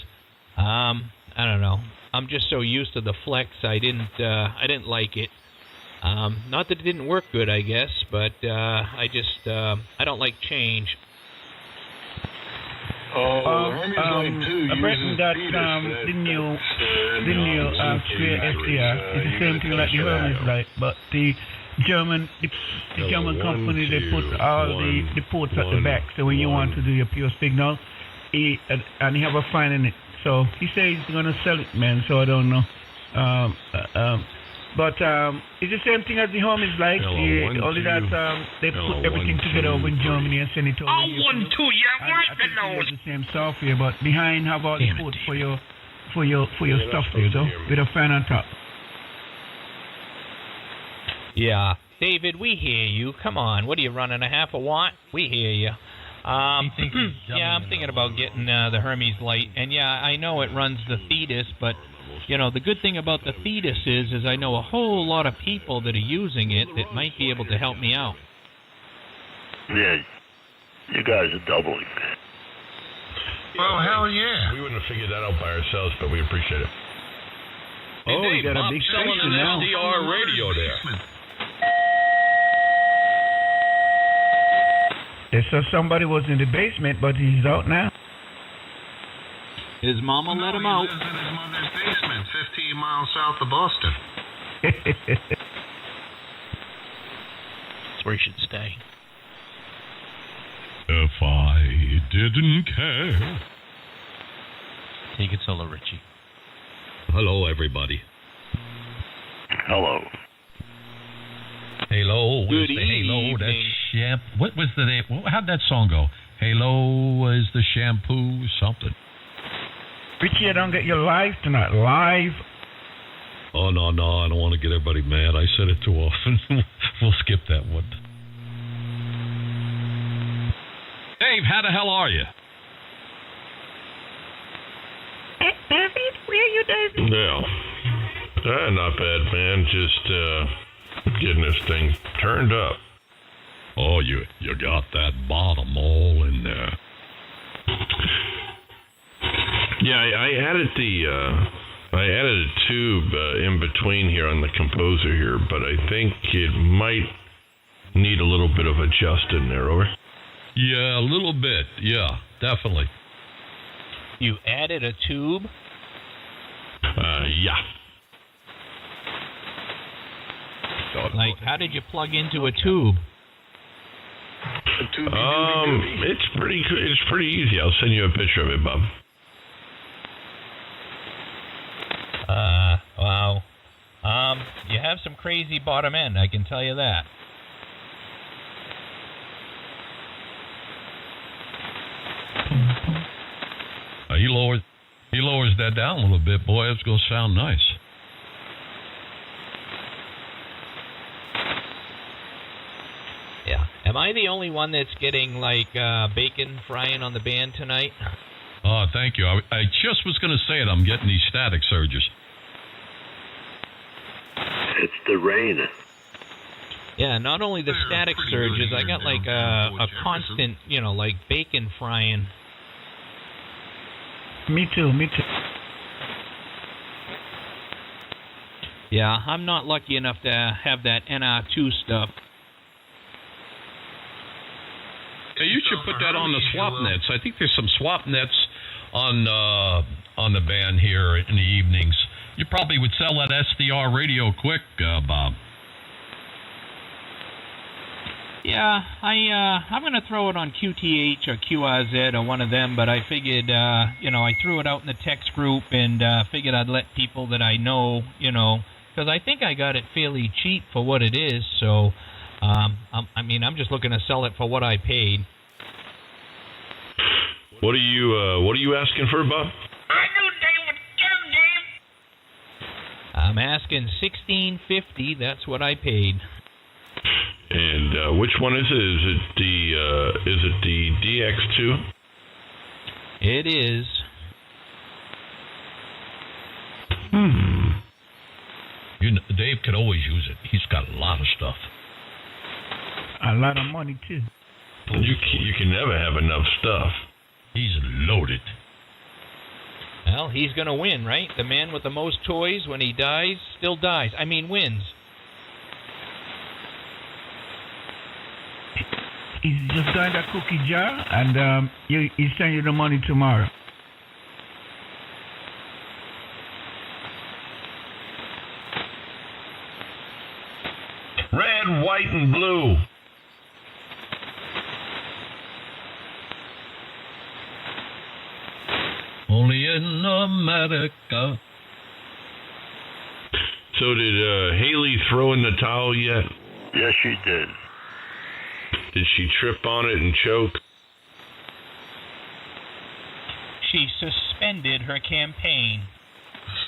I don't know. I'm just so used to the Flex. I didn't like it. Not that it didn't work good, I guess, but I don't like change. Hermes Light 2 I've written that the new Square SDR is the same thing like the Hermes Light, but the German company, they put all the ports at the back, so when you want to do your pure signal, and you have a fine in it. So he says he's going to sell it, man, so I don't know. But it's the same thing as the home is like. Only that they put everything together over in Germany and send it over here. 1, 2, yeah, worse than those. The same software, but behind have all the code for your stuff there, though, with a fan on top. Yeah, David, we hear you. Come on, what are you running, a half a watt? We hear you. Yeah, I'm thinking about getting the Hermes light, and yeah, I know it runs the Thetis, but you know the good thing about the Thetis is I know a whole lot of people that are using it that might be able to help me out. Yeah, you guys are doubling. Well, hell yeah. We wouldn't have figured that out by ourselves, but we appreciate it. Oh, we got a big selling station an now. SDR radio there. They said somebody was in the basement, but he's out now. His mama let him out. He lives in his mother's basement, 15 miles south of Boston. That's where he should stay. If I didn't care. Take it solo, Richie. Hello, everybody. Hello. Halo Good is the Halo. evening. That's shampoo. What was the name? How'd that song go? Halo is the shampoo. Something. Richie, I don't get your live tonight. Live. Oh no, I don't want to get everybody mad. I said it too often. We'll skip that one. Dave, how the hell are you? David, where are you, David? Yeah. Not bad, man. Just getting this thing turned up. Oh, you got that bottom all in there. Yeah, I added a tube in between here on the composer here, but I think it might need a little bit of adjusting there, over. Yeah, a little bit. Yeah, definitely. You added a tube? Yeah. Like, how did you plug into a tube? It's pretty easy. I'll send you a picture of it, Bob. Wow. You have some crazy bottom end, I can tell you that. He lowers that down a little bit, boy. It's gonna sound nice. Yeah. Am I the only one that's getting like bacon frying on the band tonight? Oh, thank you. I just was gonna say it. I'm getting these static surges. It's the rain. Yeah, not only the static surges, I got like a constant, like bacon frying. Me too. Yeah, I'm not lucky enough to have that NR2 stuff. Hey, you should put that on the swap nets. I think there's some swap nets on the band here in the evenings. You probably would sell that SDR radio quick, Bob. Yeah, I'm going to throw it on QTH or QRZ or one of them, but I figured, I threw it out in the text group and figured I'd let people that I know, because I think I got it fairly cheap for what it is, so, I'm just looking to sell it for what I paid. What are you asking for, Bob? I'm asking $16.50. That's what I paid. And which one is it? Is it the DX2? It is. Dave could always use it. He's got a lot of stuff. A lot of money too. You can never have enough stuff. He's loaded. Well, he's going to win, right? The man with the most toys, when he dies, still dies. Wins. He's just got that cookie jar, and he'll send you the money tomorrow. Red, white, and blue. Only in America. So did Haley throw in the towel yet? Yes, she did. Did she trip on it and choke? She suspended her campaign.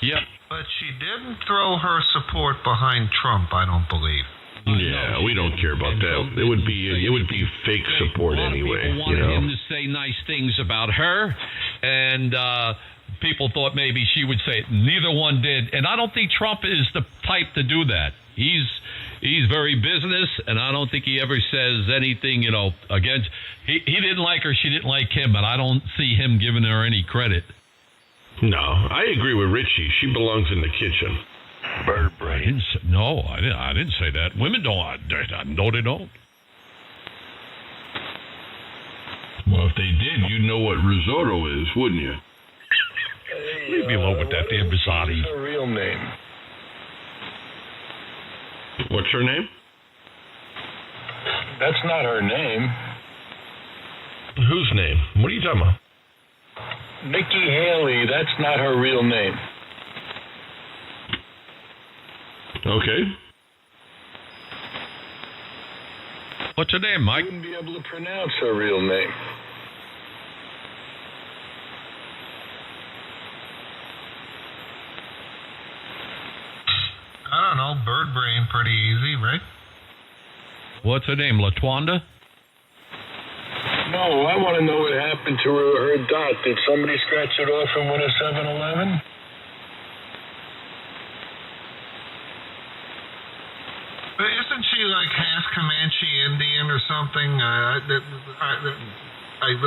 Yep. But she didn't throw her support behind Trump, I don't believe. Yeah, we don't care about that. It would be fake support anyway. People wanted him to say nice things about her, and people thought maybe she would say it. Neither one did, and I don't think Trump is the type to do that. He's very business, and I don't think he ever says anything, against. He didn't like her, she didn't like him, and I don't see him giving her any credit. No, I agree with Richie. She belongs in the kitchen. Bird brain. I didn't say that. Women don't. No, they don't. Well, if they did, you'd know what risotto is, wouldn't you? Leave me alone with that damn Bisotti. What's her real name? What's her name? That's not her name. Whose name? What are you talking about? Nikki Haley, that's not her real name. Okay. What's her name, Mike? You wouldn't be able to pronounce her real name. I don't know, bird brain, pretty easy, right? What's her name, LaTwanda? No, I want to know what happened to her dot. Did somebody scratch it off and win a 7-Eleven? Isn't she like half Comanche Indian or something?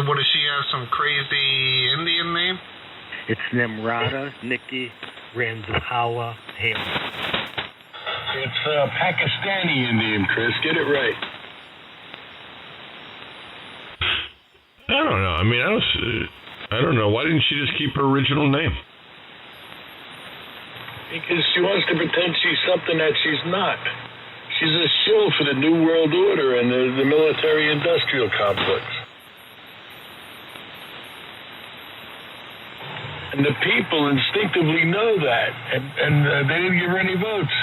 What does she have? Some crazy Indian name? It's Nimrata Nikki Ranzahala Haley. It's Pakistani Indian, Chris. Get it right. I don't know. I mean, I don't know. Why didn't she just keep her original name? Because she wants to pretend she's something that she's not. She's a shill for the New World Order and the military-industrial complex. And the people instinctively know that, and they didn't give her any votes.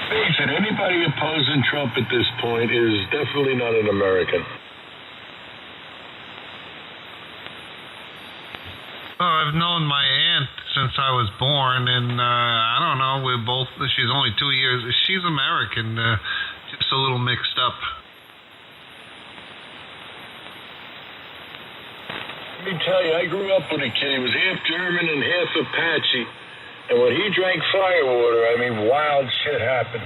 Face it, anybody opposing Trump at this point is definitely not an American. Oh, I've known my aunt since I was born, and I don't know, she's only 2 years. She's American, just a little mixed up. Let me tell you, I grew up with a kid. He was half German and half Apache. And when he drank firewater, I mean, wild shit happened.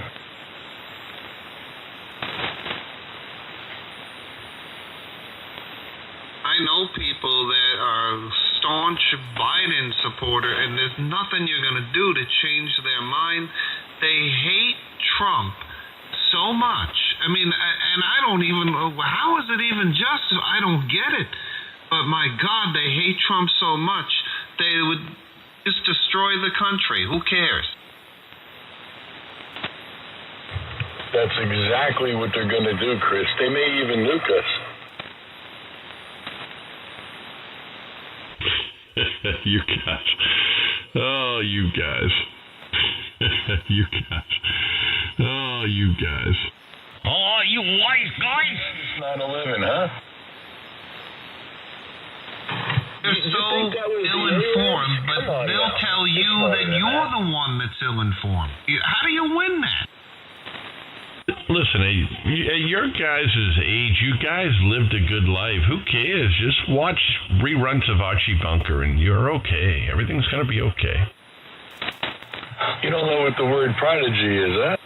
I know people that are staunch Biden supporter, and there's nothing you're going to do to change their mind. They hate Trump so much. I mean, and I don't even, how is it even justified? I don't get it. But my God, they hate Trump so much, they would just destroy the country. Who cares? That's exactly what they're going to do, Chris. They may even nuke us. You guys. Oh, you guys. You guys. Oh, you guys. Oh, you wise guys. It's 9/11, huh? They're so ill-informed, but they'll tell you that you're the one that's ill-informed. How do you win that? Listen, at your guys' age, you guys lived a good life. Who cares? Just watch reruns of Archie Bunker and you're okay. Everything's going to be okay. You don't know what the word prodigy is, huh?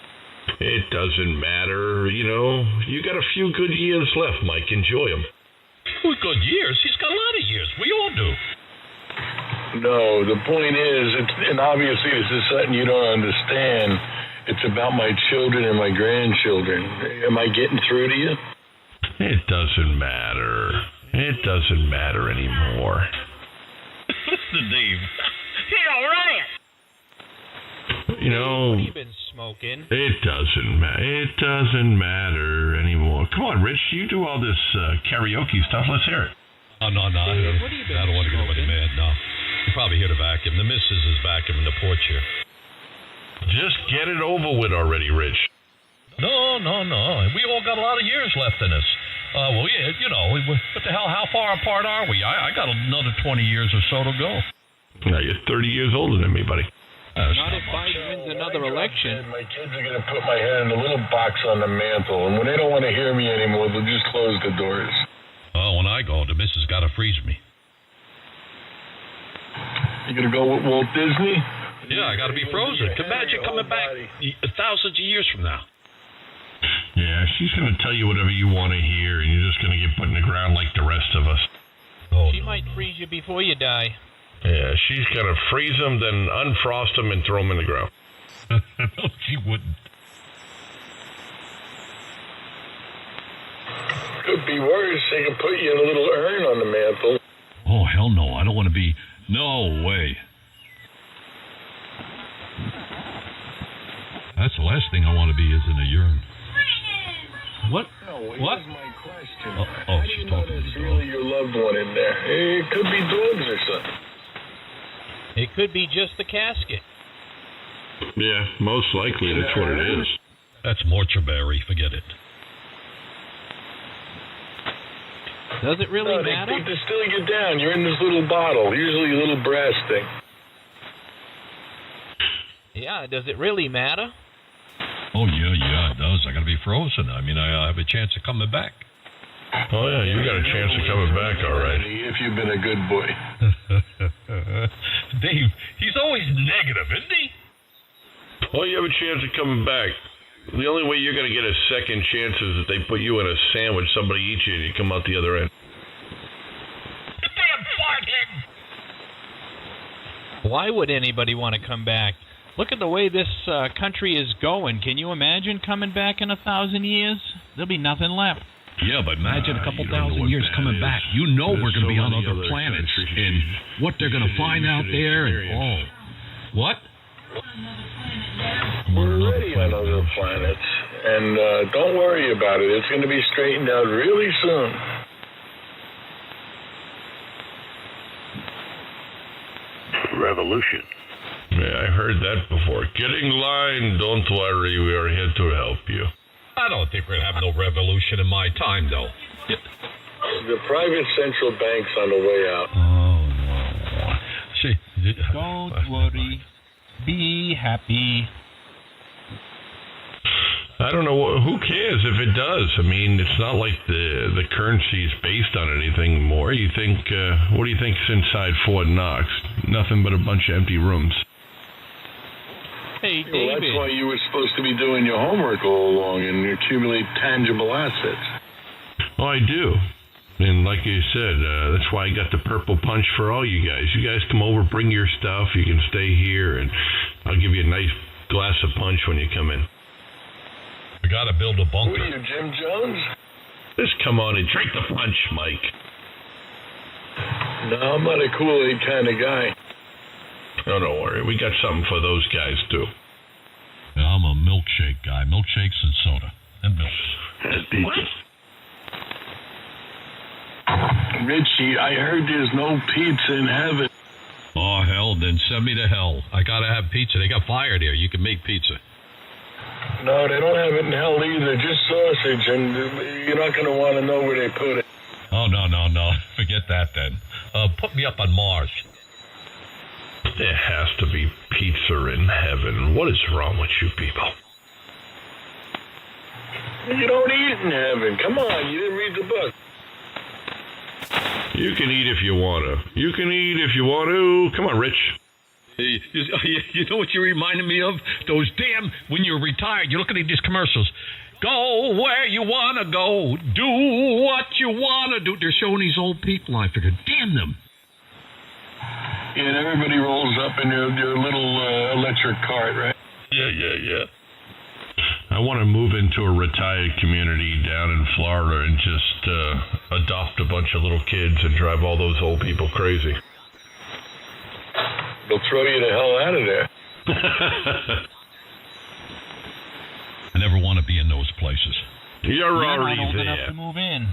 It doesn't matter. You got a few good years left, Mike. Enjoy them. Good years? He's got a lot of years. We all do. No, the point is, and obviously this is something you don't understand, it's about my children and my grandchildren. Am I getting through to you? It doesn't matter. It doesn't matter anymore. Listen, Dave. Hey, Ryan! What have you been smoking? It doesn't matter. It doesn't matter anymore. Come on, Rich. You do all this karaoke stuff. Let's hear it. Oh, no. What have you been I don't want to get anybody mad, no. You probably hear the vacuum. The missus is vacuuming the porch here. Just get it over with already, Rich. No. We all got a lot of years left in us. Well, yeah, you know, what the hell, how far apart are we? I got another 20 years or so to go. Now you're 30 years older than me, buddy. Not if Biden wins another election. My kids are going to put my head in a little box on the mantle, and when they don't want to hear me anymore, they'll just close the doors. Oh, when I go, the missus got to freeze me. You going to go with Walt Disney? Yeah, I got to be frozen. Imagine coming back thousands of years from now. Yeah, she's going to tell you whatever you want to hear, and you're just going to get put in the ground like the rest of us. She might freeze you before you die. Yeah, she's going to freeze them, then unfrost them, and throw them in the ground. No, she wouldn't. Could be worse. They can put you in a little urn on the mantle. Oh, hell no. I don't want to be... No way. That's the last thing I want to be is in a urine. What? No, what? Here's my question. Oh, she's talking to the It's dog. really your loved one in there. It could be dogs or something. It could be just the casket. Yeah, most likely that's what it is. That's mortuary. Forget it. Does it really No, matter? they distill you down. You're in this little bottle, usually a little brass thing. Yeah, does it really matter? Oh, yeah, it does. I got to be frozen. I mean, I have a chance of coming back. Oh, yeah, you got a chance of coming back, all right. If you've been a good boy. Dave, he's always negative, isn't he? Oh, you have a chance of coming back. The only way you're going to get a second chance is if they put you in a sandwich, somebody eats you, and you come out the other end. You damn farthead! Why would anybody want to come back? Look at the way this country is going. Can you imagine coming back in 1,000 years? There'll be nothing left. Yeah, but imagine a couple you don't know thousand what years that coming is. back. You know There's we're going to so be on many other other planets countries and what they're going to find out there. And what? We're already on other planets. And don't worry about it. It's going to be straightened out really soon. Revolution. Yeah, I heard that before. Get in line. Don't worry. We are here to help you. I don't think we're going to have no revolution in my time, though. The private central bank's on the way out. Oh, no. See, Don't worry. Be happy. I don't know. Who cares if it does? I mean, it's not like the currency is based on anything more. You think, what do you think's inside Fort Knox? Nothing but a bunch of empty rooms. Hey, Well, David. that's why you were supposed to be doing your homework all along and accumulate tangible assets. Oh, I do. And like you said, that's why I got the purple punch for all you guys. You guys come over, bring your stuff. You can stay here, and I'll give you a nice glass of punch when you come in. we got to build a Who bunker. are you, Jim Jones? Just come on and drink the punch, Mike. No, I'm not a Kool-Aid kind of guy. Oh, don't worry. We got something for those guys, too. Yeah, I'm a milkshake guy. Milkshakes and soda. And milk. What? Richie, I heard there's no pizza in heaven. Oh, hell, then send me to hell. I got to have pizza. They got fire there. You can make pizza. No, they don't have it in hell either. Just sausage, and you're not going to want to know where they put it. Oh, no. Forget that, then. Put me up on Mars. There has to be pizza in heaven. What is wrong with you people? You don't eat in heaven. Come on, you didn't read the book. You can eat if you want to. You can eat if you want to. Come on, Rich. Hey, you know what you reminded me of? Those damn, when you're retired, you're looking at these commercials. Go where you want to go. Do what you want to do. They're showing these old people. I figured, damn them. And everybody rolls up in their little electric cart, right? Yeah. I want to move into a retired community down in Florida and just adopt a bunch of little kids and drive all those old people crazy. They'll throw you the hell out of there. I never want to be in those places. You're You're already not old enough there. to move in.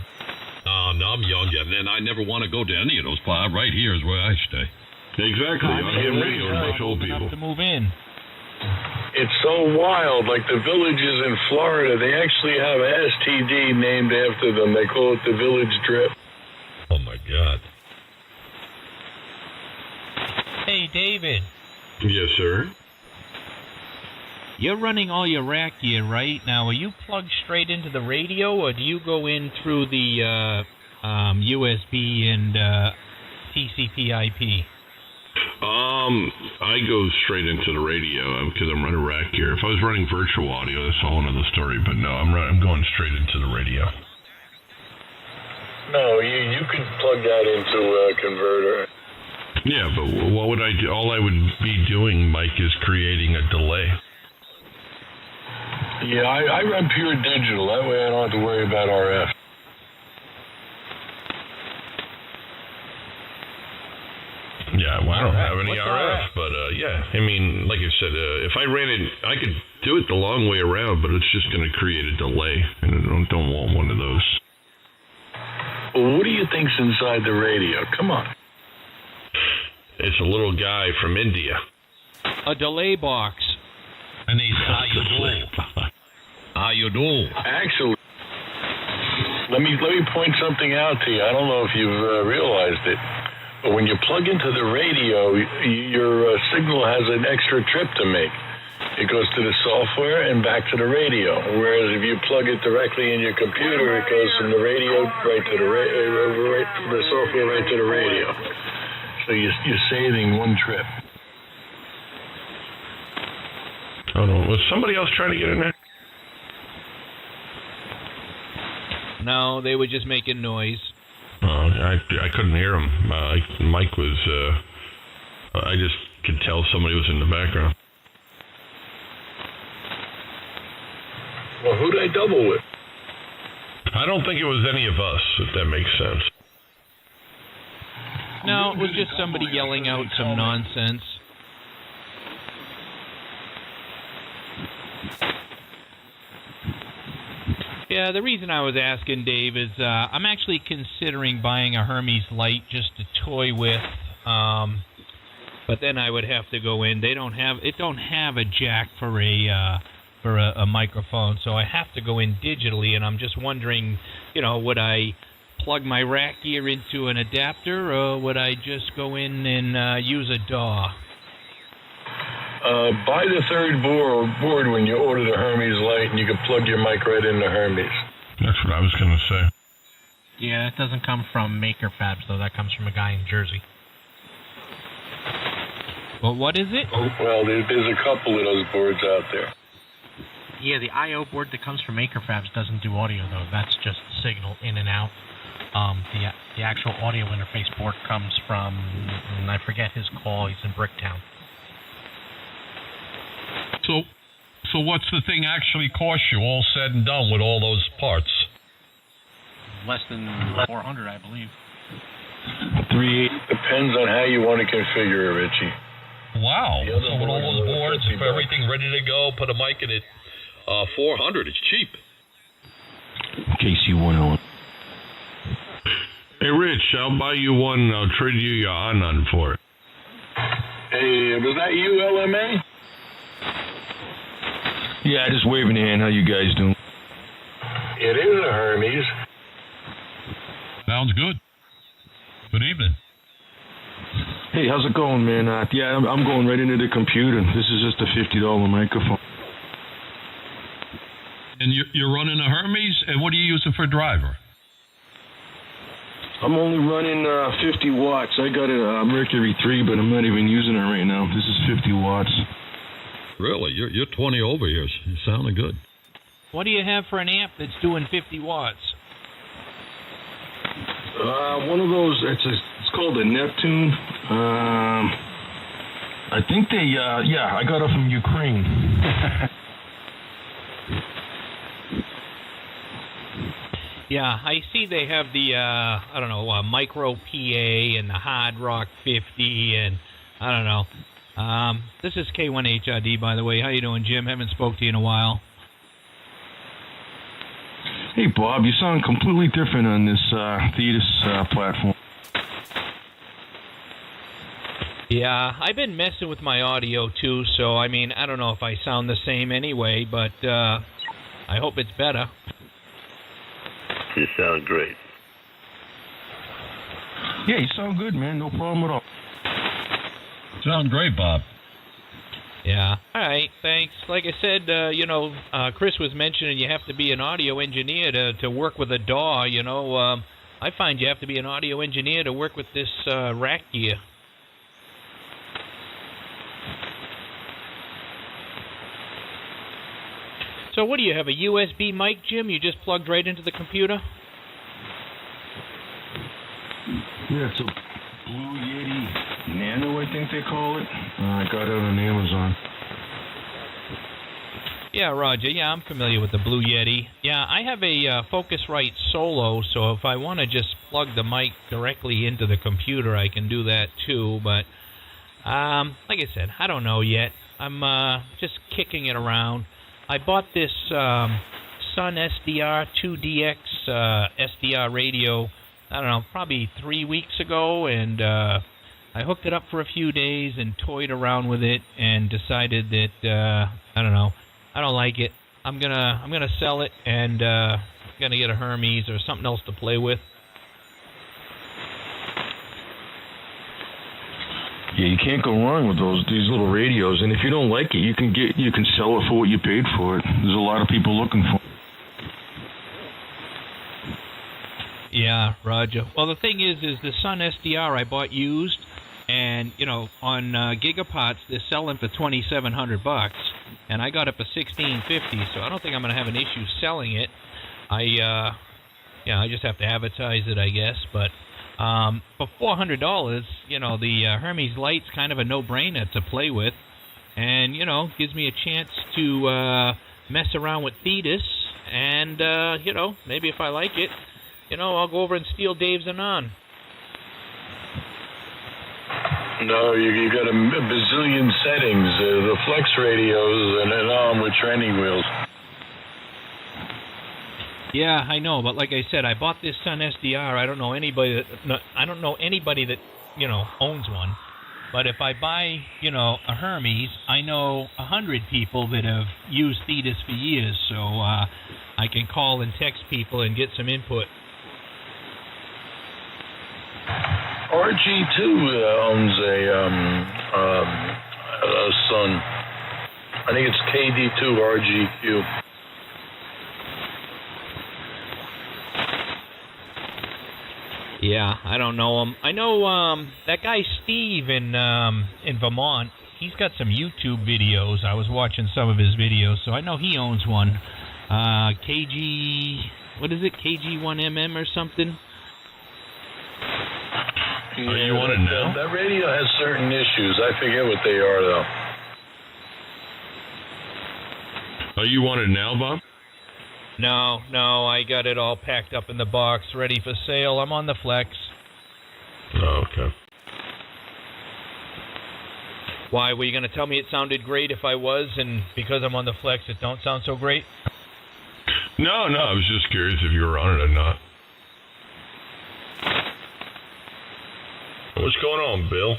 Oh, no, I'm young yet, and I never want to go to any of those places. Right here is where I stay. Exactly. I hear radio and bunch of old people. To move in. It's so wild. Like the villages in Florida, they actually have a STD named after them. They call it the Village Drip. Oh, my God. Hey, David. Yes, sir. You're running all your rack gear, right? Now, are you plugged straight into the radio, or do you go in through the USB and TCP/IP? I go straight into the radio because I'm running rack gear. If I was running virtual audio, that's a whole other story. But no, I'm going straight into the radio. No, you could plug that into a converter. Yeah, but what would I do? All I would be doing, Mike, is creating a delay. Yeah, I run pure digital. That way I don't have to worry about RF. Yeah, well, I don't have any RF, but yeah, I mean, like I said, if I ran it, I could do it the long way around, but it's just going to create a delay, and I don't want one of those. Well, what do you think's inside the radio? Come on. It's a little guy from India. A delay box. And he's how you do? How you do? Actually, let me point something out to you. I don't know if you've realized it, but when you plug into the radio, your signal has an extra trip to make. It goes to the software and back to the radio. Whereas if you plug it directly in your computer, it goes from the radio right to the software right to the radio. So you're saving one trip. Oh no! Was somebody else trying to get in there? No, they were just making noise. Oh, I couldn't hear him. Mike was. I just could tell somebody was in the background. Well, who'd I double with? I don't think it was any of us, if that makes sense. No, it was just somebody yelling out some nonsense. Yeah, the reason I was asking, Dave, is I'm actually considering buying a Hermes Light just to toy with, but then I would have to go in. It don't have a jack for a microphone, so I have to go in digitally. And I'm just wondering, would I plug my rack gear into an adapter, or would I just go in and use a DAW? Buy the third board when you order the Hermes Light, and you can plug your mic right into Hermes. That's what I was going to say. Yeah, it doesn't come from Maker Fabs, though. That comes from a guy in Jersey. Well, what is it? Well, there's a couple of those boards out there. Yeah, the I/O board that comes from Maker Fabs doesn't do audio, though. That's just signal in and out. The actual audio interface board comes from, and I forget his call. He's in Bricktown. So what's the thing actually cost you, all said and done, with all those parts? Less than 400, I believe. 380. Depends on how you want to configure it, Richie. Wow. So with all those boards, if everything ready to go, put a mic in it, 400, it's cheap. KC101. Hey, Rich, I'll buy you one. I'll trade you your Anon for it. Hey, was that you, LMA? Yeah, just waving your hand. How you guys doing? It is a Hermes. Sounds good. Good evening. Hey, how's it going, man? Yeah, I'm going right into the computer. This is just a $50 microphone. And you're running a Hermes, and what are you using for a driver? I'm only running 50 watts. I got a Mercury III, but I'm not even using it right now. This is 50 watts. Really? You're 20 over here. You're sounding good. What do you have for an amp that's doing 50 watts? One of those, it's called a Neptune. I think I got it from Ukraine. Yeah, I see they have the, Micro PA and the Hard Rock 50, and I don't know. This is K1HRD, by the way. How you doing, Jim? Haven't spoke to you in a while. Hey, Bob, you sound completely different on this Thetis platform. Yeah, I've been messing with my audio too, so I mean, I don't know if I sound the same anyway, but I hope it's better. You sound great. Yeah, you sound good, man. No problem at all. Sound great, Bob. Yeah. All right. Thanks. Like I said, Chris was mentioning you have to be an audio engineer to work with a DAW. I find you have to be an audio engineer to work with this rack gear. So what do you have, a USB mic, Jim? You just plugged right into the computer? Yeah, it's a Blue Yeti Nano, I think they call it. I got it on Amazon. Yeah, Roger. Yeah, I'm familiar with the Blue Yeti. Yeah, I have a Focusrite Solo, so if I want to just plug the mic directly into the computer, I can do that too. But like I said, I don't know yet. I'm just kicking it around. I bought this SunSDR2 DX SDR radio, I don't know, probably 3 weeks ago, and I hooked it up for a few days and toyed around with it and decided that I don't know, I don't like it. I'm gonna sell it and gonna get a Hermes or something else to play with. Yeah, you can't go wrong with these little radios, and if you don't like it, you can sell it for what you paid for it. There's a lot of people looking for it. Yeah, Roger. Well, the thing is the SunSDR I bought used, and on Gigapots they're selling for $2,700, and I got it for $1,650. So I don't think I'm gonna have an issue selling it. I just have to advertise it, I guess, but. For $400, the Hermes Light's kind of a no-brainer to play with, and gives me a chance to mess around with Thetis, and maybe if I like it, I'll go over and steal Dave's Anon. No, you got a bazillion settings. The flex radios and an arm with training wheels. Yeah, I know, but like I said, I bought this SunSDR. I don't know anybody that owns one. But if I buy a Hermes, I know 100 people that have used Thetis for years, so I can call and text people and get some input. RG2 owns a Sun. I think it's KD2 RGQ. Yeah, I don't know him. I know that guy Steve in Vermont. He's got some YouTube videos. I was watching some of his videos, so I know he owns one. What is it? KG1MM or something? Yeah, you want it now? That radio has certain issues. I forget what they are, though. Oh, you want it now, Bob? No, I got it all packed up in the box, ready for sale. I'm on the flex. Oh, okay. Why, were you going to tell me it sounded great if I was, and because I'm on the flex, it don't sound so great? No, I was just curious if you were on it or not. What's going on, Bill?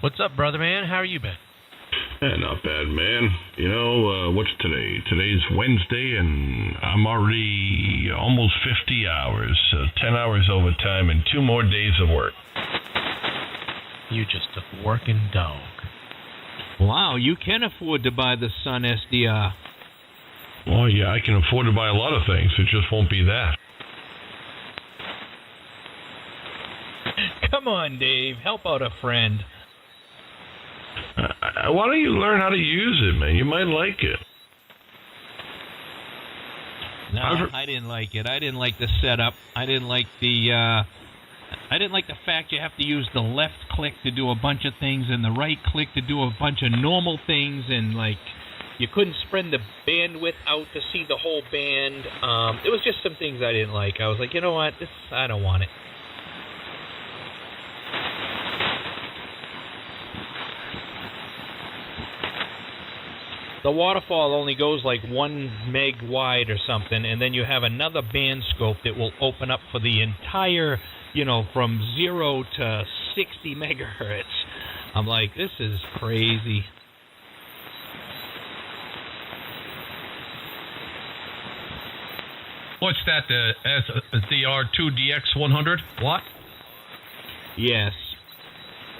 What's up, brother man? How are you been? Yeah, not bad, man. What's today? Today's Wednesday, and I'm already almost 50 hours. 10 hours overtime and 2 more days of work. You just a working dog. Wow, you can afford to buy the SunSDR. Well, yeah, I can afford to buy a lot of things. It just won't be that. Come on, Dave. Help out a friend. Why don't you learn how to use it, man? You might like it. No, I didn't like it. I didn't like the setup. I didn't like the fact you have to use the left click to do a bunch of things and the right click to do a bunch of normal things, and you couldn't spread the bandwidth out to see the whole band. It was just some things I didn't like. I was like, you know what? I don't want it. the waterfall only goes like 1 meg wide or something, and then you have another band scope that will open up for the entire, from 0 to 60 megahertz. I'm like, this is crazy. What's that, the SWL2 DX 100? What? Yes.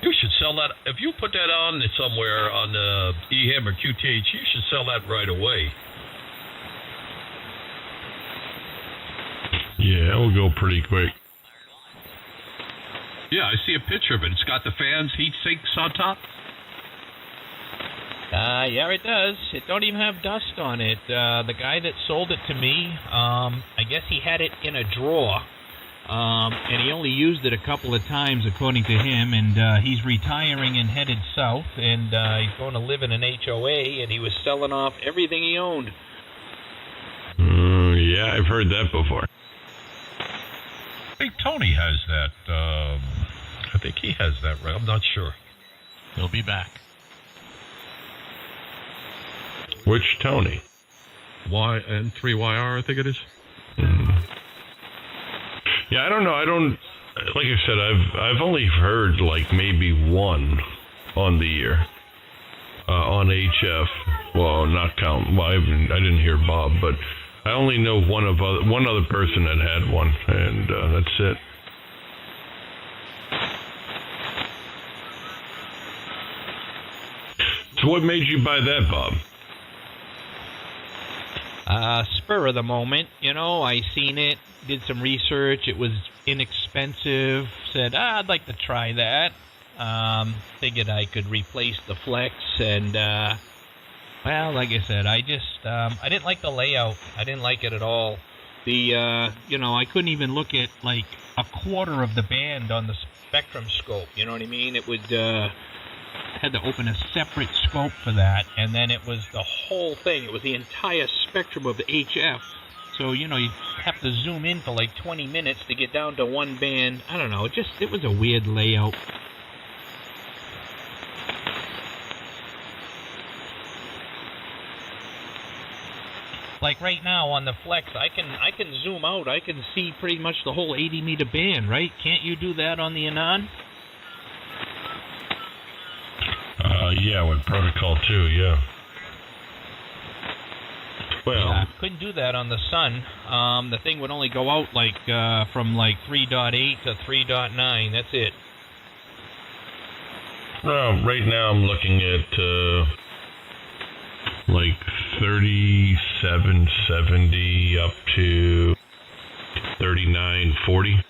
You should sell that. If you put that on somewhere on EHM or QTH, you should sell that right away. Yeah, it'll go pretty quick. Yeah, I see a picture of it. It's got the fans, heat sinks on top. Yeah, it does. It don't even have dust on it. The guy that sold it to me, I guess he had it in a drawer. And he only used it a couple of times, according to him, and he's retiring and headed south, and he's going to live in an HOA, and he was selling off everything he owned. Yeah, I've heard that before. I think Tony has that. I think he has that right. I'm not sure. He'll be back. Which Tony? N3YR, I think it is. Yeah, I don't know. I don't. Like I said, I've only heard like maybe one on the year on HF. Well, not count. Well, I didn't hear Bob, but I only know one other person that had one, and that's it. So, what made you buy that, Bob? Spur of the moment, I seen it, did some research, it was inexpensive, said, I'd like to try that. Figured I could replace the Flex, and, well, like I said, I didn't like the layout. I didn't like it at all. I couldn't even look at, like, a quarter of the band on the spectrum scope, you know what I mean? It would, had to open a separate scope for that, and then it was the whole thing. It was the entire spectrum of the HF. So, you have to zoom in for like 20 minutes to get down to one band. I don't know, it was a weird layout. Like right now on the Flex, I can zoom out. I can see pretty much the whole 80-meter band, right? Can't you do that on the Anon? Yeah, with Protocol 2, yeah. Well, yeah, couldn't do that on the Sun. The thing would only go out like from like 3.8 to 3.9. That's it. Well, right now I'm looking at like 3770 up to 3940.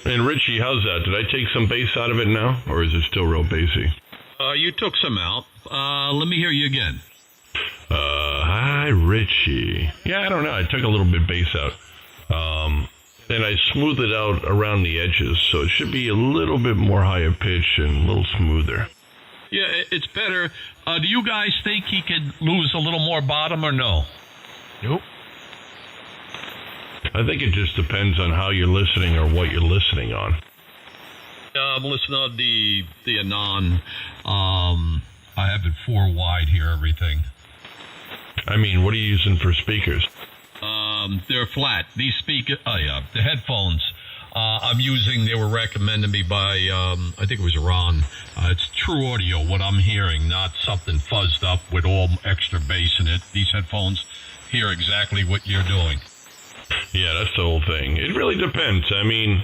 And Richie, how's that? Did I take some bass out of it now, or is it still real bassy? You took some out. Let me hear you again. Hi, Richie. Yeah, I don't know. I took a little bit bass out. And I smoothed it out around the edges, so it should be a little bit more higher pitch and a little smoother. Yeah, it's better. Do you guys think he could lose a little more bottom or no? Nope. I think it just depends on how you're listening or what you're listening on. I'm listening on the Anon. I have it 4 wide here, everything. I mean, what are you using for speakers? They're flat. These the headphones I'm using, they were recommended me by, I think it was Ron. It's true audio, what I'm hearing, not something fuzzed up with all extra bass in it. These headphones hear exactly what you're doing. Yeah, that's the whole thing. It really depends. I mean,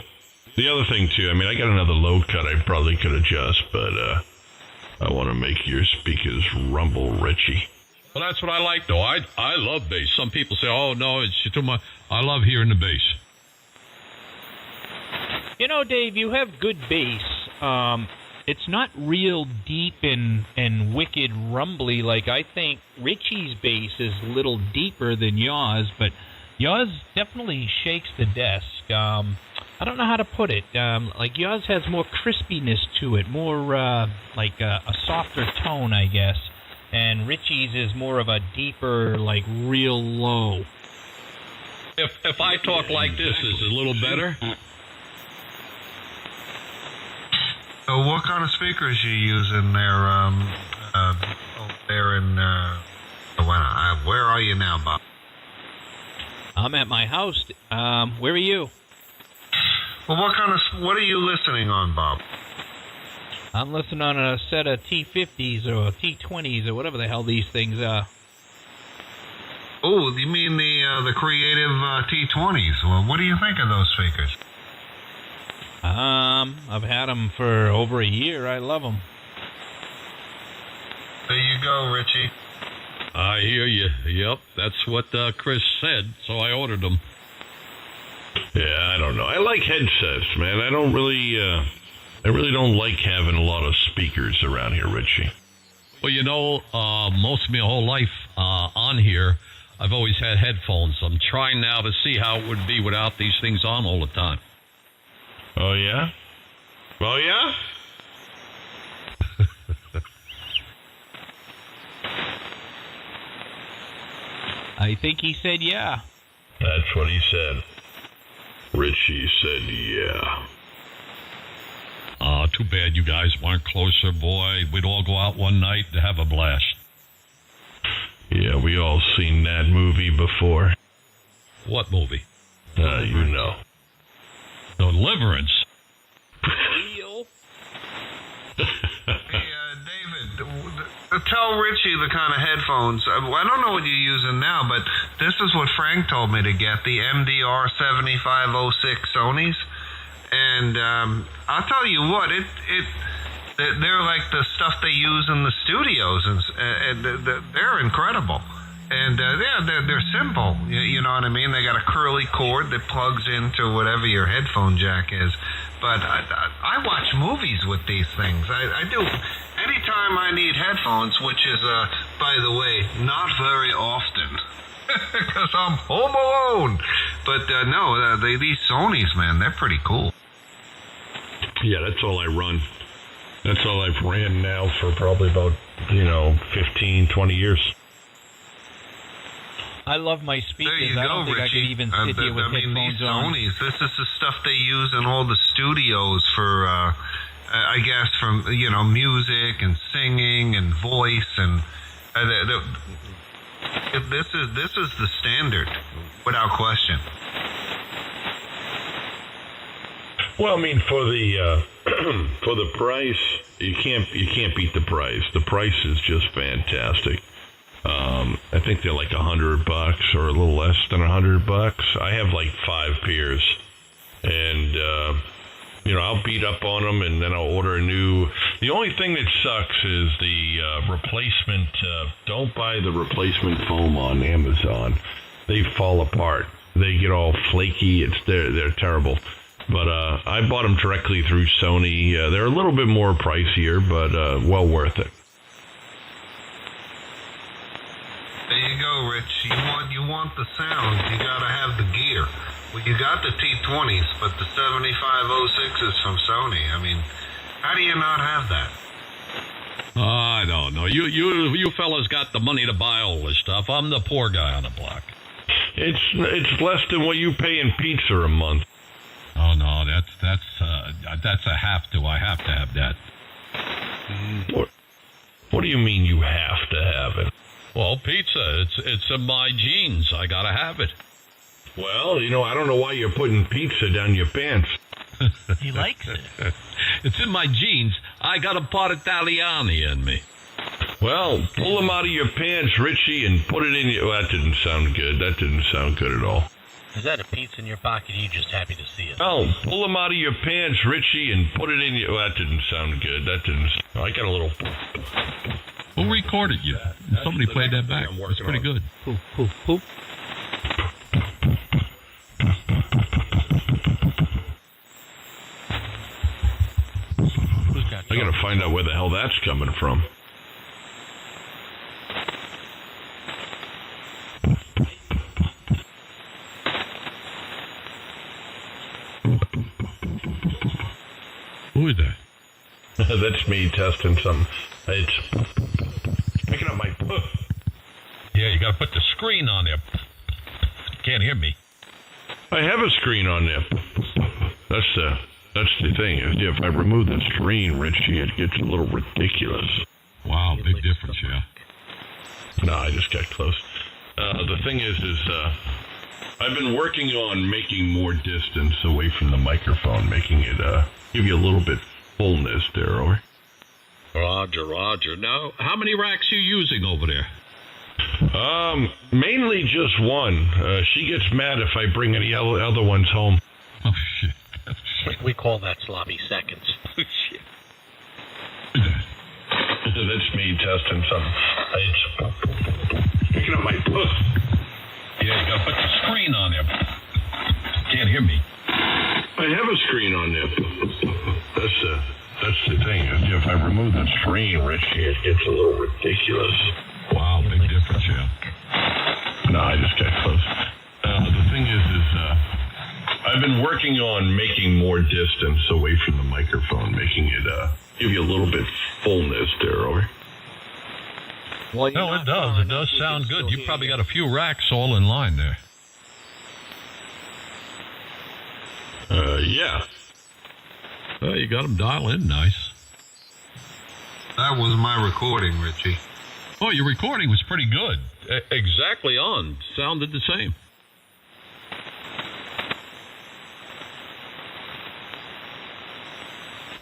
the other thing, too, I got another low cut I probably could adjust, but I want to make your speakers rumble, Richie. Well, that's what I like, though. I love bass. Some people say, oh, no, it's too much. I love hearing the bass. Dave, you have good bass. It's not real deep and wicked rumbly. Like, I think Richie's bass is a little deeper than yours, but yours definitely shakes the desk. I don't know how to put it. Like, yours has more crispiness to it, more like a softer tone, I guess. And Richie's is more of a deeper, like, real low. If I talk like this, is it a little better? What kind of speakers you using there? There in where are you now, Bob? I'm at my house. Where are you? Well, what are you listening on, Bob? I'm listening on a set of T50s or T20s or whatever the hell these things are. Oh, you mean the creative T20s? Well, what do you think of those speakers? I've had them for over a year. I love them. There you go, Richie. I hear you. Yep, that's what Chris said, so I ordered them. Yeah, I don't know. I like headsets, man. I really don't like having a lot of speakers around here, Richie. Well, you know, most of my whole life on here, I've always had headphones. I'm trying now to see how it would be without these things on all the time. Oh, yeah? Oh, yeah? I think he said yeah. That's what he said. Richie said yeah. Too bad you guys weren't closer, boy. We'd all go out one night to have a blast. Yeah, we all seen that movie before. What movie? You know. Deliverance. Tell Richie the kind of headphones. I don't know what you're using now, but this is what Frank told me to get, the MDR 7506 Sonys. And I'll tell you what, they're like the stuff they use in the studios, and they're incredible. And they're simple. You know what I mean? They got a curly cord that plugs into whatever your headphone jack is. But I watch movies with these things. I do. Anytime I need headphones, which is, by the way, not very often, because I'm home alone. But no, these Sonys, man, they're pretty cool. Yeah, that's all I run. That's all I've ran now for probably about, 15, 20 years. I love my speakers. There you I go, don't think Richie. I could even sit here with headphones these on. Sonys, this is the stuff they use in all the studios for, I guess, from, music and singing and voice, and this is the standard, without question. Well, I mean, for the for the price, you can't beat the price. The price is just fantastic. I think they're like $100 or a little less than $100. I have like 5 pairs, and I'll beat up on them, and then I'll order a new. The only thing that sucks is the replacement. Don't buy the replacement foam on Amazon. They fall apart. They get all flaky. They're terrible. But I bought them directly through Sony. They're a little bit more pricier, but well worth it. There you go, Rich. You want the sound. You gotta have the gear. Well, you got the T20s, but the 7506 is from Sony. I mean, how do you not have that? I don't know. You fellas got the money to buy all this stuff. I'm the poor guy on the block. It's less than what you pay in pizza a month. Oh no, that's a have to. I have to have that. What do you mean you have to have it? Well, pizza. It's in my genes. I gotta have it. Well, I don't know why you're putting pizza down your pants. He likes it. It's in my genes. I got a part Italiani in me. Well, pull them out of your pants, Richie, and put it in your... Well, that didn't sound good. That didn't sound good at all. Is that a pizza in your pocket? Or are you just happy to see it? Oh, pull them out of your pants, Richie, and put it in your... Well, that didn't sound good. That didn't... I got a little... Who recorded you? Somebody played that back. It's pretty good. Poop, poop, poop. I gotta find out where the hell that's coming from. Who is that? That's me testing something. It's picking up my... Yeah, you gotta put the screen on there. Can't hear me. I have a screen on there. That's the thing. If I remove the screen, Richie, it gets a little ridiculous. Wow, big difference, yeah. No, I just got close. The thing is I've been working on making more distance away from the microphone, making it give you a little bit fullness there, over. Roger. Now, how many racks are you using over there? Mainly just one. She gets mad if I bring any other ones home. Oh, shit. We call that sloppy seconds. Oh, shit. That's me testing something. Picking up my puss. Yeah, you gotta put the screen on there. Can't hear me. I have a screen on there. That's the thing. If I remove the screen, Richie, it gets a little ridiculous. Wow, big difference, yeah. No, I just got close. The thing is I've been working on making more distance away from the microphone, making it give you a little bit fullness there, over. Well, no, it does. It does sound good. You probably got a few racks all in line there. Yeah. Well, you got them dialed in nice. That was my recording, Richie. Oh, your recording was pretty good. Exactly on. Sounded the same.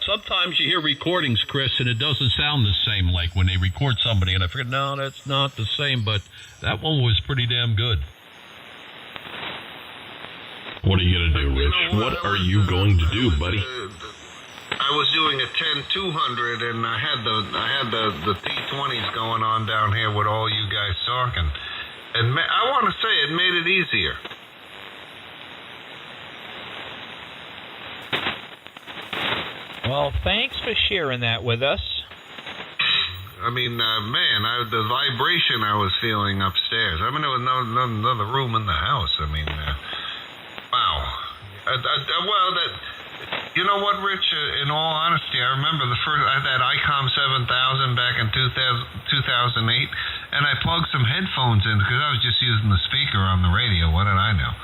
Sometimes you hear recordings, Chris, and it doesn't sound the same, like when they record somebody, and I figured, no, that's not the same, but that one was pretty damn good. What are you going to do, Rich? What are you going to do, buddy? I was doing a 10-200, and I had the T20s going on down here with all you guys talking, and I want to say it made it easier. Well, thanks for sharing that with us. I mean, the vibration I was feeling upstairs. I mean, there was another room in the house. I mean, wow. You know what, Rich? In all honesty, I remember I had that ICOM 7000 back in 2008, and I plugged some headphones in because I was just using the speaker on the radio. What did I know?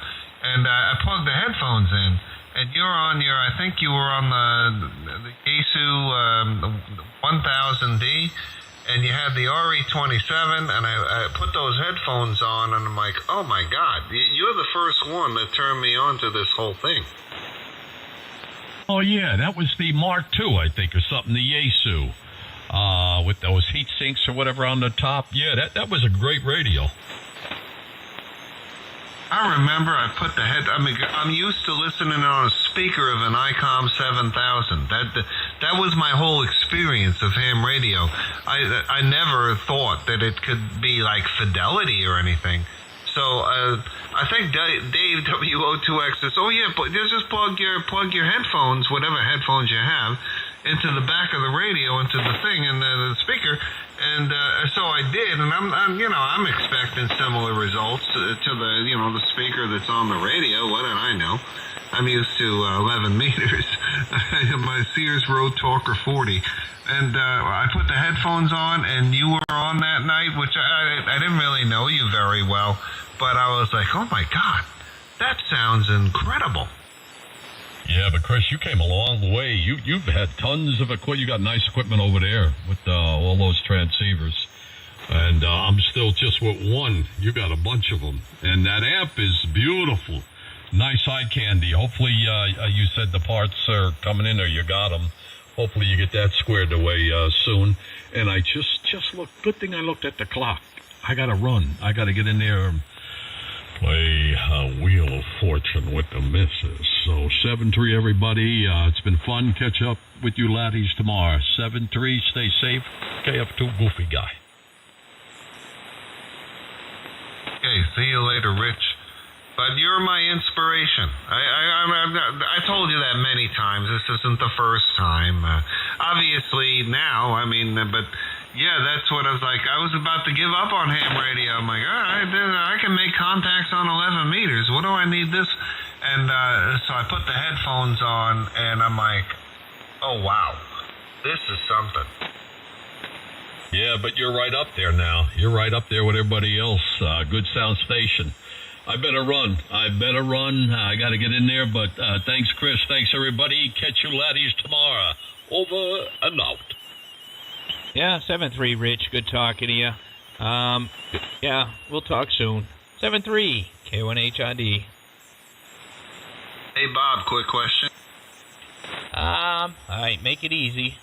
And I plugged the headphones in. And I think you were on the Yaesu 1000D, and you had the RE27, and I put those headphones on, and I'm like, oh my God, you're the first one that turned me on to this whole thing. Oh, yeah, that was the Mark II, I think, or something, the Yaesu, with those heat sinks or whatever on the top. Yeah, that was a great radio. I remember I put I'm used to listening on a speaker of an ICOM 7000. That was my whole experience of ham radio. I never thought that it could be like Fidelity or anything. So I think Dave WO2X says, oh yeah, just plug your headphones, whatever headphones you have, into the back of the radio, into the thing, and the speaker. And so I did, and I'm expecting similar results to the speaker that's on the radio. What did I know? I'm used to 11 meters. My Sears Road Talker 40, and I put the headphones on, and you were on that night, which I didn't really know you very well, but I was like, oh my God, that sounds incredible. Yeah, but Chris, you came a long way. You've had tons of equipment. You got nice equipment over there with all those transceivers. And I'm still just with one. You got a bunch of them. And that amp is beautiful. Nice eye candy. Hopefully, you said the parts are coming in or you got them. Hopefully you get that squared away soon. And I just looked. Good thing I looked at the clock. I got to run. I got to get in there and play Wheel of Fortune with the missus. So 7-3, everybody. It's been fun. Catch up with you laddies tomorrow. 7-3. Stay safe. KF2 Goofy Guy. Okay, see you later, Rich. But you're my inspiration. I told you that many times. This isn't the first time. Obviously now, but yeah, that's what I was like. I was about to give up on ham radio. I'm like, all right, I can make contacts on 11 meters. What do I need this? And so I put the headphones on, and I'm like, oh, wow, this is something. Yeah, but you're right up there now. You're right up there with everybody else. Good sound station. I better run. I got to get in there, but thanks, Chris. Thanks, everybody. Catch you laddies tomorrow. Over and out. Yeah, 7-3, Rich. Good talking to you. Yeah, we'll talk soon. 7-3, K1HRD. Hey, Bob, quick question. All right, make it easy.